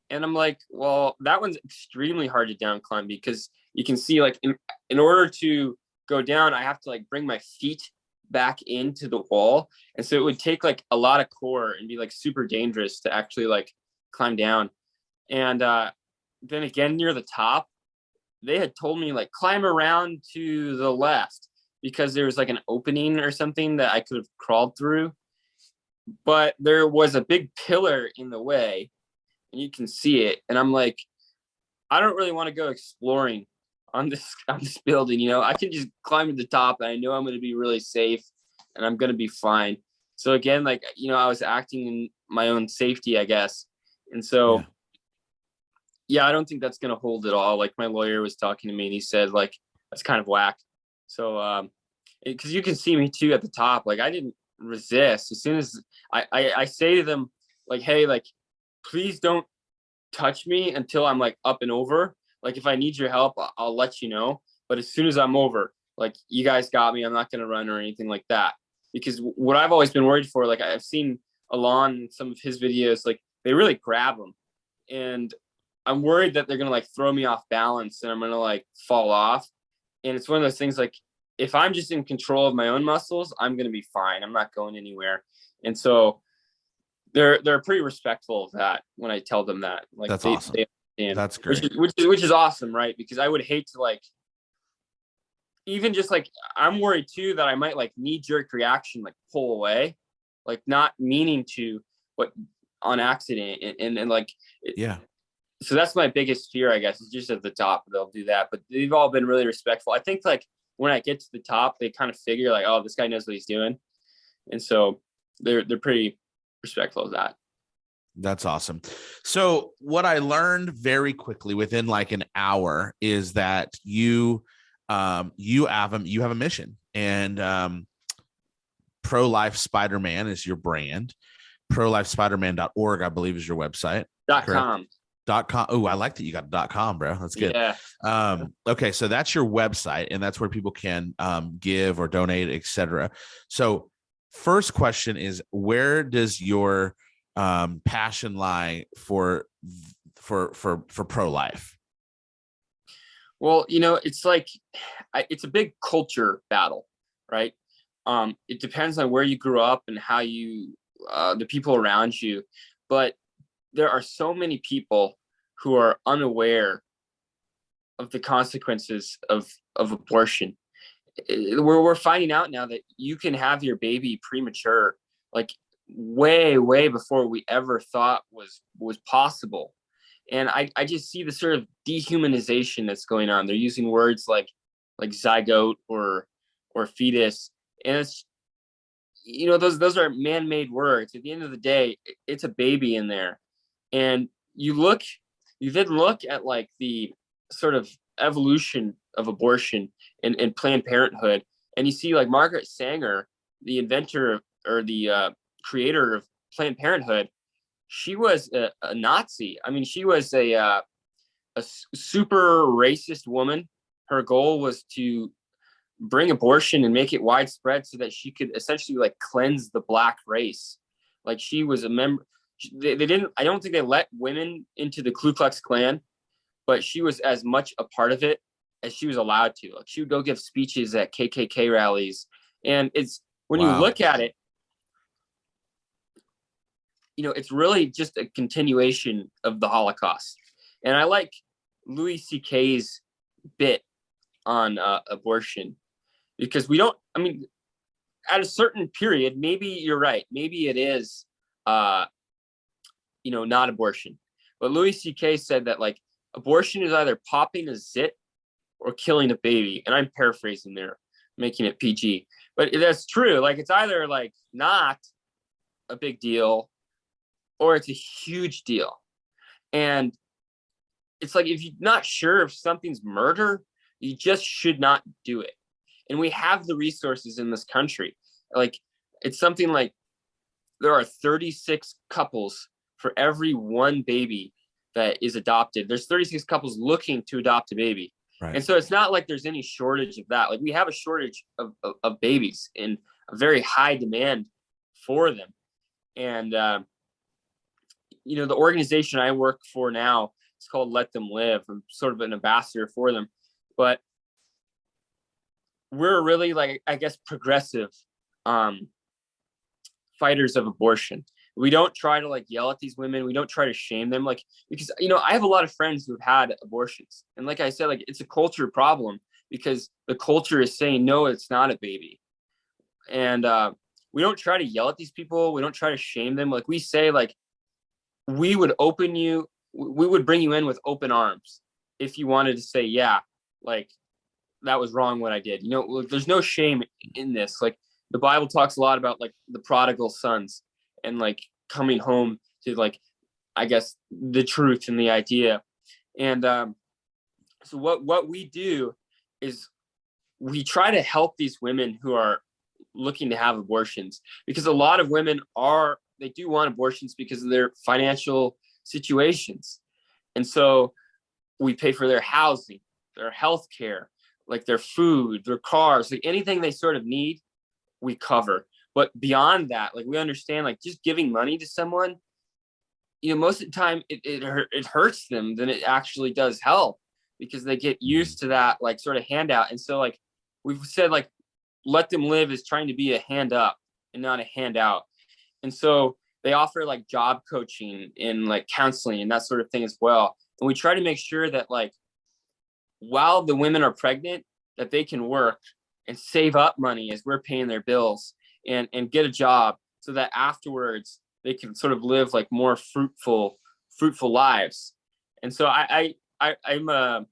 And I'm like, well, that one's extremely hard to down climb because you can see like in order to go down, I have to like bring my feet back into the wall. And so it would take like a lot of core and be like super dangerous to actually like climb down. And then again, near the top, they had told me like climb around to the left because there was like an opening or something that I could have crawled through. But there was a big pillar in the way and you can see it. And I'm like, I don't really want to go exploring on this building. You know, I can just climb to the top and I know I'm going to be really safe and I'm going to be fine. So again, like, you know, I was acting in my own safety, I guess. And so, yeah, I don't think that's going to hold at all. Like my lawyer was talking to me and he said like, that's kind of whack. So, because you can see me too at the top, like I didn't resist. As soon as I say to them like, hey, like, please don't touch me until I'm like up and over. Like if I need your help, I'll let you know. But as soon as I'm over, like you guys got me, I'm not going to run or anything like that. Because what I've always been worried for, like I've seen Alon in some of his videos, like they really grab them. And I'm worried that they're going to like throw me off balance and I'm going to like fall off. And it's one of those things like, if I'm just in control of my own muscles, I'm going to be fine. I'm not going anywhere. And so they're pretty respectful of that when I tell them that. Like That's awesome. they understand, That's great. which is awesome, right? Because I would hate to like, even just like, I'm worried too that I might like knee jerk reaction, like pull away, like not meaning to, but on accident. And like, Yeah. so that's my biggest fear, I guess, is just at the top they'll do that. But they've all been really respectful. I think like when I get to the top, they kind of figure like, oh, this guy knows what he's doing. And so they're pretty respectful of that. That's awesome. So what I learned very quickly within like an hour is that you have a mission, and pro-life SpiderMan is your brand. prolifespiderman.org, I believe, is your website. .com. .com. Oh, I like that you got .com, bro. That's good. Yeah. Okay, so that's your website, and that's where people can give or donate, etc. So first question is, where does your passion lie for pro-life? Well, it's like, it's a big culture battle, right? It depends on where you grew up and how you, the people around you, but there are so many people who are unaware of the consequences of abortion. We're finding out now that you can have your baby premature, like way before we ever thought was possible. And I just see the sort of dehumanization that's going on. They're using words like zygote or fetus, and it's, those are man-made words. At the end of the day, it's a baby in there. And you then look at like the sort of evolution of abortion and Planned Parenthood, and you see like Margaret Sanger, the inventor or the creator of Planned Parenthood. She was a Nazi. I mean, she was a super racist woman. Her goal was to bring abortion and make it widespread so that she could essentially like cleanse the black race. Like, she was a member. They didn't. I don't think they let women into the Ku Klux Klan, but she was as much a part of it as she was allowed to. Like, she would go give speeches at KKK rallies, and it's when you look at it, it's really just a continuation of the Holocaust. And I like Louis C.K.'s bit on abortion, because at a certain period, maybe you're right. Maybe it is, not abortion. But Louis C.K. said that like abortion is either popping a zit or killing a baby. And I'm paraphrasing there, making it PG. But that's true. Like, it's either like not a big deal or it's a huge deal. And it's like, if you're not sure if something's murder, you just should not do it. And we have the resources in this country. Like, it's something like there are 36 couples for every one baby that is adopted. There's 36 couples looking to adopt a baby. Right. And so it's not like there's any shortage of that. Like, we have a shortage of babies and a very high demand for them. And, the organization I work for now, it's called Let Them Live. I'm sort of an ambassador for them. But we're really, like, I guess, progressive fighters of abortion. We don't try to like yell at these women. We don't try to shame them, like, because I have a lot of friends who've had abortions, and like I said, like, it's a culture problem because the culture is saying no, it's not a baby. And we don't try to yell at these people. We don't try to shame them. Like, we say, like, we would bring you in with open arms if you wanted to say, yeah, like, that was wrong what I did. There's no shame in this. Like, the Bible talks a lot about like the prodigal sons and like coming home to, like, I guess, the truth and the idea. And so what we do is we try to help these women who are looking to have abortions, because a lot of women they do want abortions because of their financial situations. And so we pay for their housing, their health care, like their food, their cars, like anything they sort of need, we cover. But beyond that, like, we understand, like, just giving money to someone most of the time it hurts them than it actually does help, because they get used to that like sort of handout. And so like we've said, like Let Them Live is trying to be a hand up and not a handout. And so they offer like job coaching and like counseling and that sort of thing as well. And we try to make sure that like while the women are pregnant, that they can work and save up money as we're paying their bills, and get a job, so that afterwards they can sort of live like more fruitful lives. And so I'm a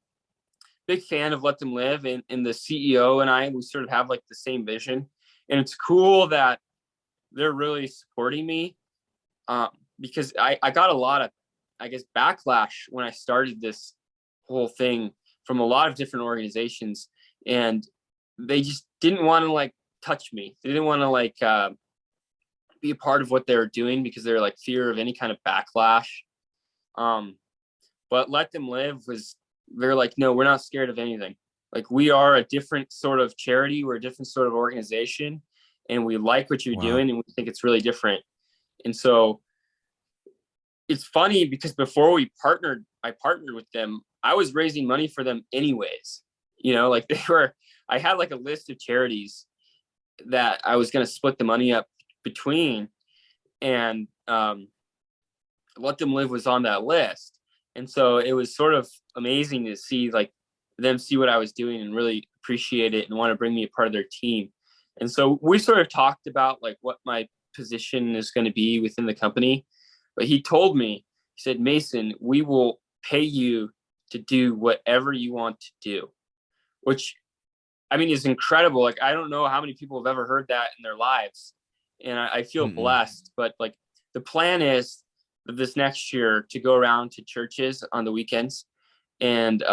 big fan of Let Them Live, and the CEO and we sort of have like the same vision. And it's cool that they're really supporting me, because I got a lot of, I guess, backlash when I started this whole thing from a lot of different organizations, and they just didn't want to like touch me. They didn't want to like be a part of what they were doing, because they're like fear of any kind of backlash. But Let Them Live they're like, no, we're not scared of anything. Like, we are a different sort of charity. We're a different sort of organization, and we like what you're doing, and we think it's really different. And so it's funny, because before I partnered with them, I was raising money for them anyways. Like I had like a list of charities that I was going to split the money up between, and Let Them Live was on that list. And so it was sort of amazing to see like them see what I was doing and really appreciate it and want to bring me a part of their team. And so we sort of talked about like what my position is going to be within the company. But he told me, he said, Mason, we will pay you to do whatever you want to do, which I mean is incredible. Like, I don't know how many people have ever heard that in their lives. And I feel blessed. But like the plan is this next year to go around to churches on the weekends and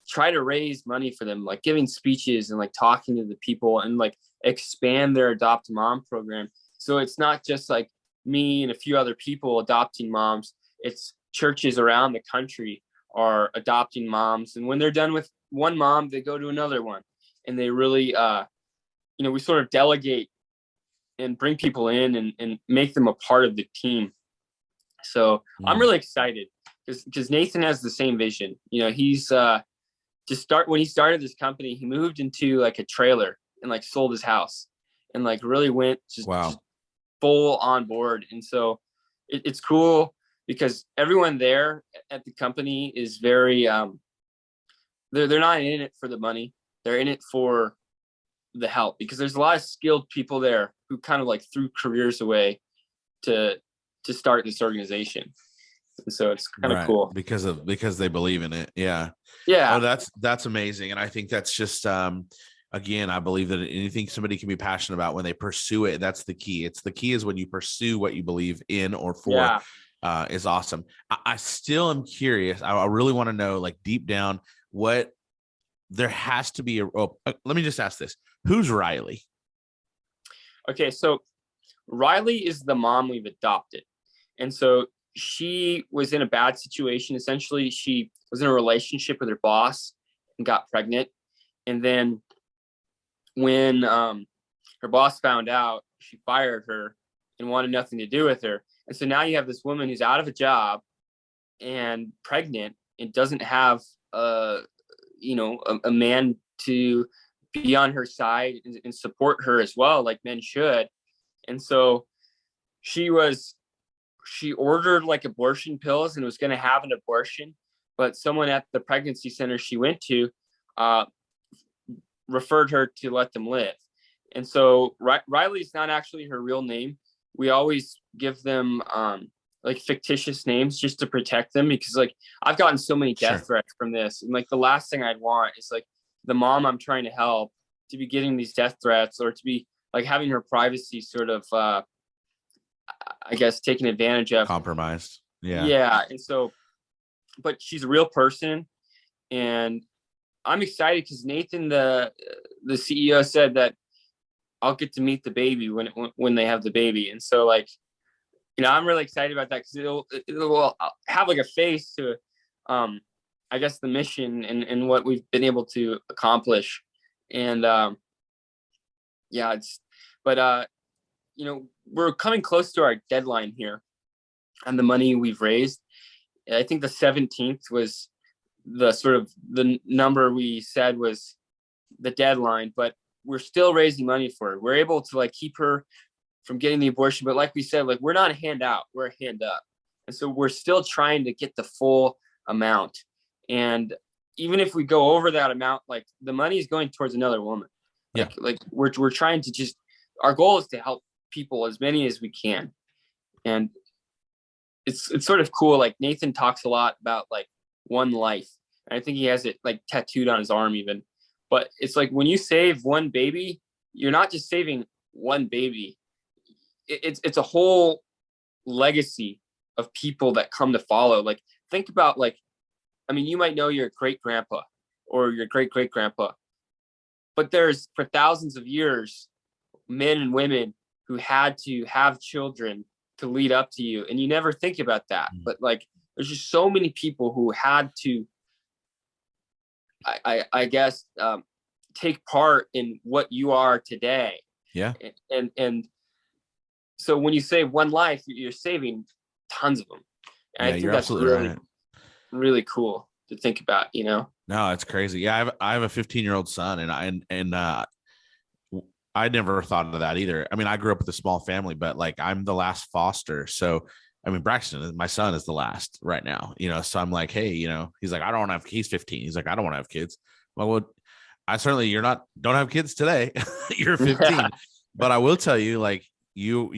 try to raise money for them, like giving speeches and like talking to the people, and like expand their Adopt a Mom program. So it's not just like me and a few other people adopting moms. It's churches around the country are adopting moms. And when they're done with one mom, they go to another one. And they really, we sort of delegate and bring people in and make them a part of the team. So I'm really excited because Nathan has the same vision. He's when he started this company, he moved into like a trailer and like sold his house and like really went just full on board. And so it's cool because everyone there at the company is very, they're not in it for the money. They're in it for the help, because there's a lot of skilled people there who kind of like threw careers away to start this organization. And so it's kind of cool because they believe in it. Yeah. Yeah. Oh, that's amazing. And I think that's just, again, I believe that anything somebody can be passionate about, when they pursue it, that's the key. The key is when you pursue what you believe in or for, is awesome. I still am curious. I really want to know, like, deep down, what there has to be. Let me just ask this. Who's Riley? Okay. So Riley is the mom we've adopted. And so she was in a bad situation. Essentially, she was in a relationship with her boss and got pregnant. And then when her boss found out, she fired her and wanted nothing to do with her. And so now you have this woman who's out of a job and pregnant and doesn't have a man to be on her side and support her as well, like men should. And so she ordered like abortion pills and was going to have an abortion, but someone at the pregnancy center she went to referred her to Let Them Live. And so Riley's not actually her real name. We always give them like fictitious names just to protect them, because like I've gotten so many death threats from this. And like the last thing I'd want is like the mom I'm trying to help to be getting these death threats, or to be like having her privacy sort of I guess taken advantage of, compromised. And so, but she's a real person, and I'm excited because Nathan, the CEO, said that I'll get to meet the baby when they have the baby. And so like, I'm really excited about that, because it'll have like a face to I guess the mission and what we've been able to accomplish. And we're coming close to our deadline here. and the money we've raised. I think the 17th was the number we said was the deadline, but we're still raising money for her. We're able to like keep her from getting the abortion, but like we said, like we're not a handout, we're a hand up. And so we're still trying to get the full amount. And even if we go over that amount, like the money is going towards another woman. Like we're trying to just, our goal is to help people, as many as we can. And it's sort of cool. Like Nathan talks a lot about like one life. And I think he has it like tattooed on his arm even. But it's like when you save one baby, you're not just saving one baby. It's a whole legacy of people that come to follow. Like think about like, I mean, you might know your great grandpa or your great great grandpa, but there's for thousands of years, men and women who had to have children to lead up to you. And you never think about that. But like, there's just so many people who had to, I guess, take part in what you are today. Yeah. And so when you save one life, you're saving tons of them. And Yeah, I think you're that's absolutely really, right. really cool to think about, you know? No, it's crazy. Yeah, I have a 15-year-old son, and I never thought of that either. I mean, I grew up with a small family, but like I'm the last foster. So, I mean, Braxton, my son, is the last right now, you know. So I'm like, hey, you know, he's like, I don't want to have, he's 15. He's like, I don't want to have kids. Well, I certainly, don't have kids today. You're 15. But I will tell you, like, you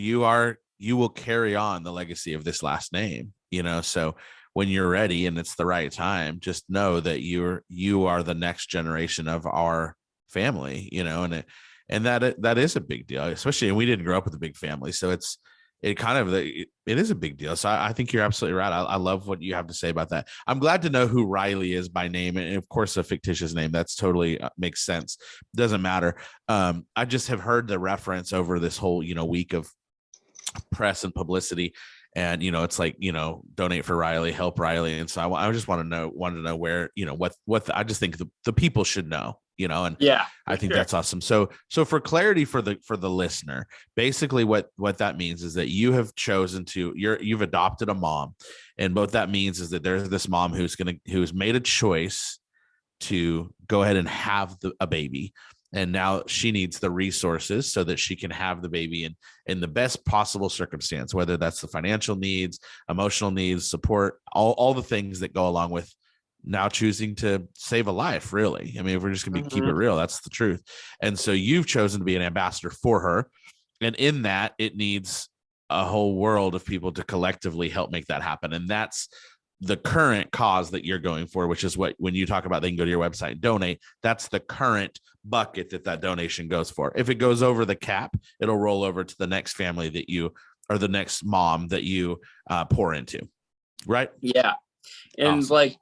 will carry on the legacy of this last name, you know. So when you're ready and it's the right time, just know that you are the next generation of our family, you know, and that is a big deal, especially, and we didn't grow up with a big family. So it is a big deal. So I think you're absolutely right. I love what you have to say about that. I'm glad to know who Riley is by name, and of course a fictitious name. That's totally makes sense. Doesn't matter. I just have heard the reference over this whole, you know, week of press and publicity, and you know, it's like, you know, donate for Riley, help Riley. And so I just wanted to know where, you know, I just think the people should know, you know. And Yeah, I think sure. that's awesome. So for clarity for the listener, basically what that means is that you have chosen to, you've adopted a mom, and what that means is that there's this mom who's made a choice to go ahead and have a baby. And now she needs the resources so that she can have the baby in the best possible circumstance, whether that's the financial needs, emotional needs, support, all the things that go along with now choosing to save a life, really. I mean, if we're just going to keep it real, that's the truth. And so you've chosen to be an ambassador for her. And in that, it needs a whole world of people to collectively help make that happen. And that's the current cause that you're going for, which is what, when you talk about, they can go to your website and donate. That's the current bucket that donation goes for. If it goes over the cap, it'll roll over to the next family that you, or the next mom that you pour into. Right. Yeah. And awesome. Like,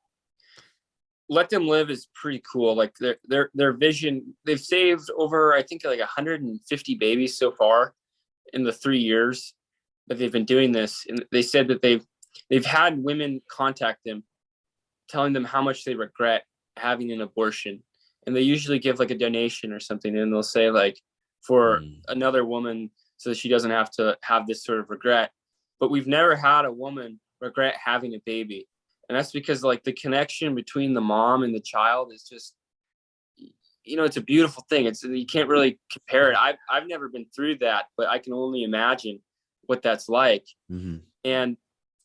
Let Them Live is pretty cool. Like their vision, they've saved over, I think, like 150 babies so far in the 3 years that they've been doing this. And they said that they've had women contact them, telling them how much they regret having an abortion. And they usually give like a donation or something. And they'll say like, for another woman, so that she doesn't have to have this sort of regret. But we've never had a woman regret having a baby. And that's because like the connection between the mom and the child is just, you know, it's a beautiful thing. You can't really compare it. I've never been through that, but I can only imagine what that's like. Mm-hmm. And,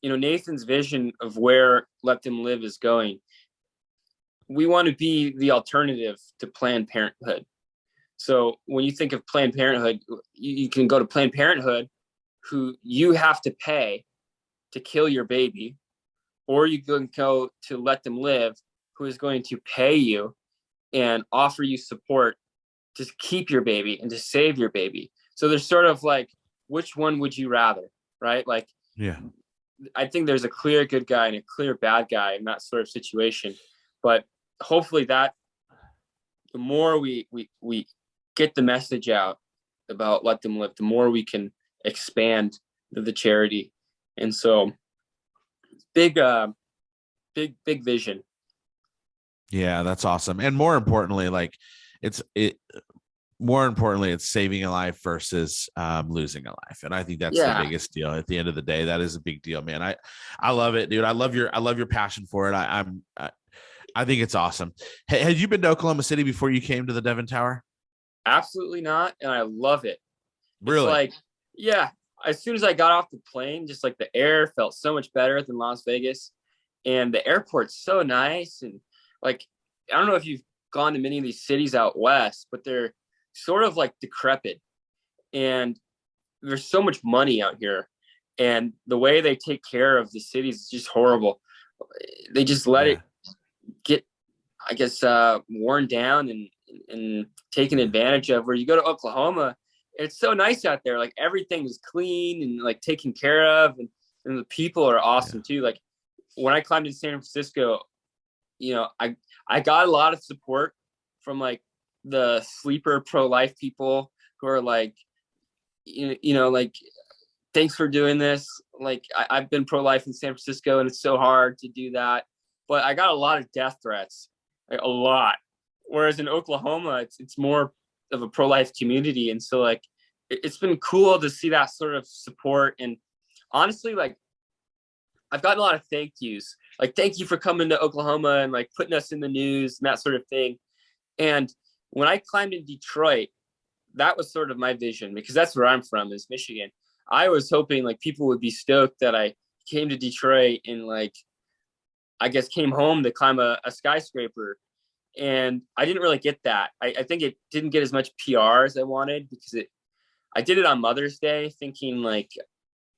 you know, Nathan's vision of where Let Them Live is going, we want to be the alternative to Planned Parenthood. So when you think of Planned Parenthood, you can go to Planned Parenthood, who you have to pay to kill your baby, or you can go to Let Them Live, who is going to pay you and offer you support to keep your baby and to save your baby. So there's sort of like, which one would you rather, right? Like, yeah, I think there's a clear good guy and a clear bad guy in that sort of situation. But hopefully that the more we get the message out about Let Them Live, the more we can expand the charity. And so big vision. Yeah, that's awesome. And more importantly, like more importantly, it's saving a life versus losing a life. And I think that's the Yeah, biggest deal at the end of the day. That is a big deal, man. I love it, dude. I love your passion for it. I think it's awesome. Had you been to Oklahoma City before you came to the Devon Tower? absolutely not. And I love it. It's Really? like, yeah, as soon as I got off the plane, just like the air felt so much better than Las Vegas. And the airport's so nice. And like, I don't know if you've gone to many of these cities out west, but they're sort of like decrepit. And there's so much money out here. And the way they take care of the cities is just horrible. They just let Yeah. it get, I guess, worn down and taken advantage of. Where you go to Oklahoma, it's so nice out there. Like everything is clean and like taken care of, and the people are awesome too. Like when I climbed in San Francisco, you know, I got a lot of support from like the sleeper pro-life people who are like, you know, like, thanks for doing this. Like I've been pro-life in San Francisco and it's so hard to do that. But I got a lot of death threats, like a lot. Whereas in Oklahoma, it's more of a pro-life community. And so like, it's been cool to see that sort of support. And honestly, like I've gotten a lot of thank yous, like, thank you for coming to Oklahoma and like putting us in the news and that sort of thing. And when I climbed in Detroit, that was sort of my vision, because that's where I'm from, is Michigan. I was hoping like people would be stoked that I came to Detroit and like, I guess, came home to climb a skyscraper. And I didn't really get that. I think it didn't get as much PR as I wanted, because I did it on Mother's Day thinking like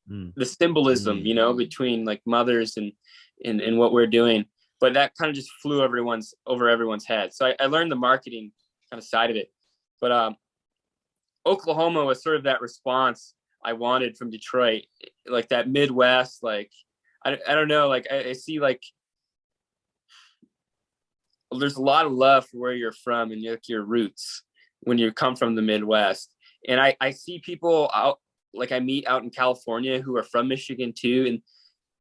the symbolism, you know, between like mothers and what we're doing. But that kind of just flew over everyone's head. So I learned the marketing kind of side of it. But Oklahoma was sort of that response I wanted from Detroit, like that Midwest. Like, I don't know, like I see like there's a lot of love for where you're from and your roots when you come from the Midwest. And I see people out, like I meet out in California who are from Michigan too. And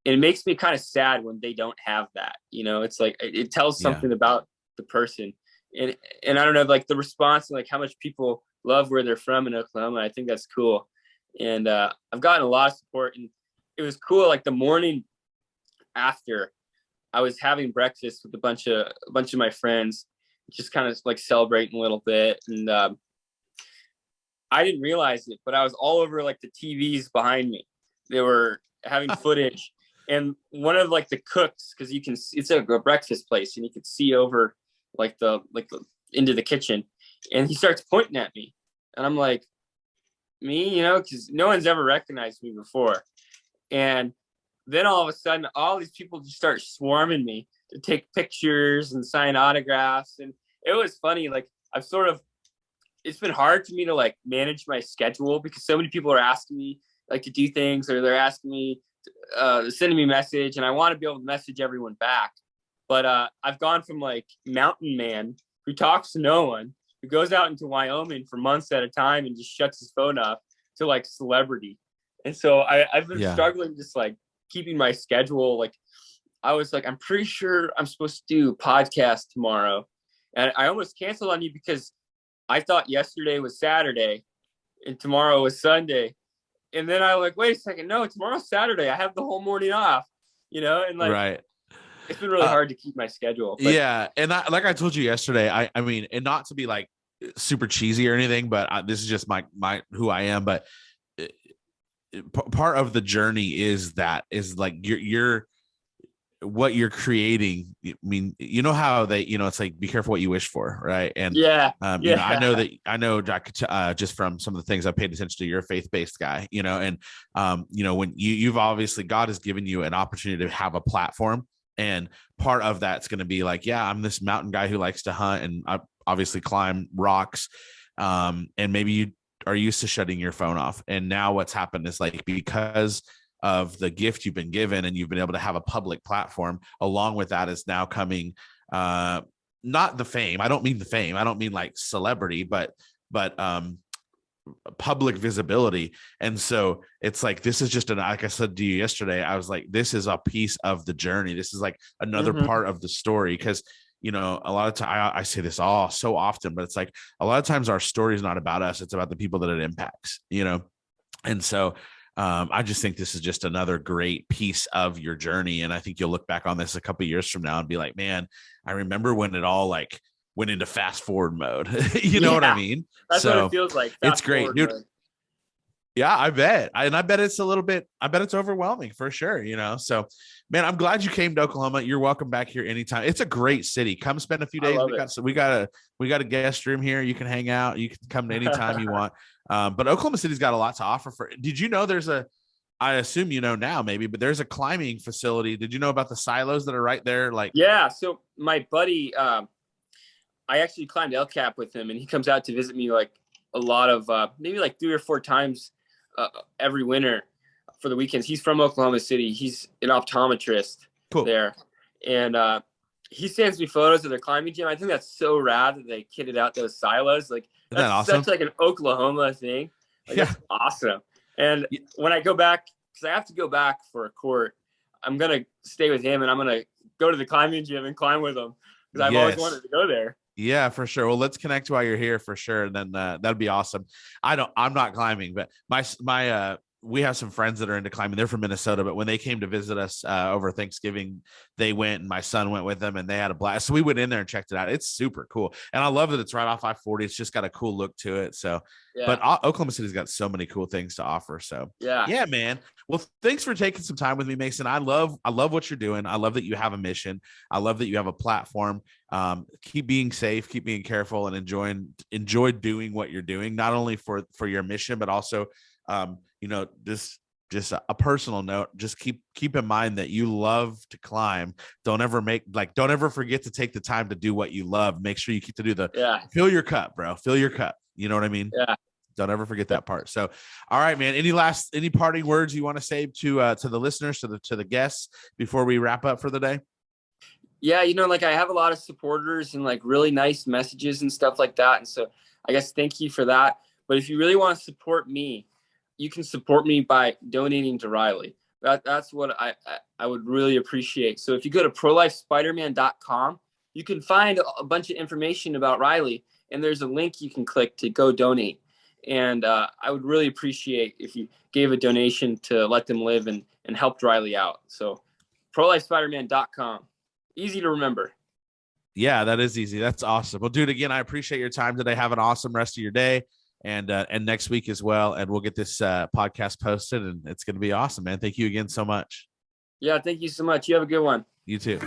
it makes me kind of sad when they don't have that, you know. It's like, it tells something about the person. And I don't know, like the response and like how much people love where they're from in Oklahoma. I think that's cool. And I've gotten a lot of support, and it was cool. Like the morning after, I was having breakfast with a bunch of my friends, just kind of like celebrating a little bit. And I didn't realize it, but I was all over like the TVs behind me. They were having footage, and one of like the cooks, because you can, it's a breakfast place, and you could see over like the into the kitchen, and he starts pointing at me, and I'm like, me, you know, because no one's ever recognized me before. And then all of a sudden, all these people just start swarming me to take pictures and sign autographs. And it was funny. Like it's been hard for me to like manage my schedule, because so many people are asking me like to do things, or they're asking me, sending me a message, and I want to be able to message everyone back. But I've gone from like mountain man who talks to no one, who goes out into Wyoming for months at a time and just shuts his phone off, to like celebrity. And so I've been struggling just like keeping my schedule. Like I was like, I'm pretty sure I'm supposed to do a podcast tomorrow. And I almost canceled on you because I thought yesterday was Saturday and tomorrow was Sunday. And then I was like, wait a second, no, tomorrow's Saturday. I have the whole morning off, you know? And like, it's been really hard to keep my schedule. But And like I told you yesterday, I mean, and not to be like super cheesy or anything, but this is just my who I am. But part of the journey is like you're what you're creating. I mean, you know how they, you know, it's like, be careful what you wish for, right? And you know, I know Jack, just from some of the things I paid attention to, you're a faith-based guy, you know, and you know, when you've obviously, God has given you an opportunity to have a platform, and part of that's going to be like, yeah, I'm this mountain guy who likes to hunt and I obviously climb rocks, and maybe you are used to shutting your phone off, and now what's happened is like, because of the gift you've been given and you've been able to have a public platform, along with that is now coming not the fame. I don't mean the fame. I don't mean like celebrity, but public visibility. And so it's like, this is just like I said to you yesterday, I was like, this is a piece of the journey. This is like another part of the story. Cause you know, a lot of time I say this all so often, but it's like a lot of times our story is not about us. It's about the people that it impacts, you know? And so I just think this is just another great piece of your journey. And I think you'll look back on this a couple of years from now and be like, man, I remember when it all like went into fast forward mode. You know what I mean? That's so what it feels like. It's great, dude. Mode. Yeah, I bet. I bet it's a little bit, I bet it's overwhelming for sure, you know? So, man, I'm glad you came to Oklahoma. You're welcome back here anytime. It's a great city. Come spend a few days. We got a guest room here. You can hang out. You can come anytime you want. But Oklahoma City's got a lot to offer did you know I assume you know now maybe, but there's a climbing facility. Did you know about the silos that are right there? Like, yeah. So my buddy, I actually climbed El Cap with him, and he comes out to visit me like a lot of, maybe like 3 or 4 times every winter for the weekends. He's from Oklahoma City. He's an optometrist there. And he sends me photos of their climbing gym. I think that's so rad that they kitted out those silos. Like, that's awesome? Such like an Oklahoma thing. Like, that's awesome. And when I go back, because I have to go back for a court, I'm going to stay with him, and I'm going to go to the climbing gym and climb with him, because I've always wanted to go there. Yeah, for sure. Well, let's connect while you're here for sure. And then that'd be awesome. I'm not climbing, but we have some friends that are into climbing. They're from Minnesota, but when they came to visit us over Thanksgiving, they went, and my son went with them, and they had a blast. So we went in there and checked it out. It's super cool. And I love that it's right off I-40. It's just got a cool look to it. So, but Oklahoma City's got so many cool things to offer. So yeah, man. Well, thanks for taking some time with me, Mason. I love what you're doing. I love that you have a mission. I love that you have a platform. Keep being safe, keep being careful, and enjoy doing what you're doing, not only for your mission, but also, you know, just a personal note, just keep in mind that you love to climb. Don't ever forget to take the time to do what you love. Make sure you keep fill your cup, bro. Fill your cup. You know what I mean? Yeah. Don't ever forget that part. So, all right, man, any parting words you want to say to the listeners, to the guests before we wrap up for the day? Yeah. You know, like, I have a lot of supporters and like really nice messages and stuff like that. And so I guess thank you for that. But if you really want to support me, you can support me by donating to Riley. That's what I would really appreciate. So if you go to prolifespiderman.com, you can find a bunch of information about Riley, and there's a link you can click to go donate. And I would really appreciate if you gave a donation to let them live and helped Riley out. So prolifespiderman.com. Easy to remember. Yeah, that is easy. That's awesome. Well, dude, again, I appreciate your time today. Have an awesome rest of your day. And next week as well. And we'll get this podcast posted, and it's going to be awesome, man. Thank you again so much. Yeah. Thank you so much. You have a good one. You too.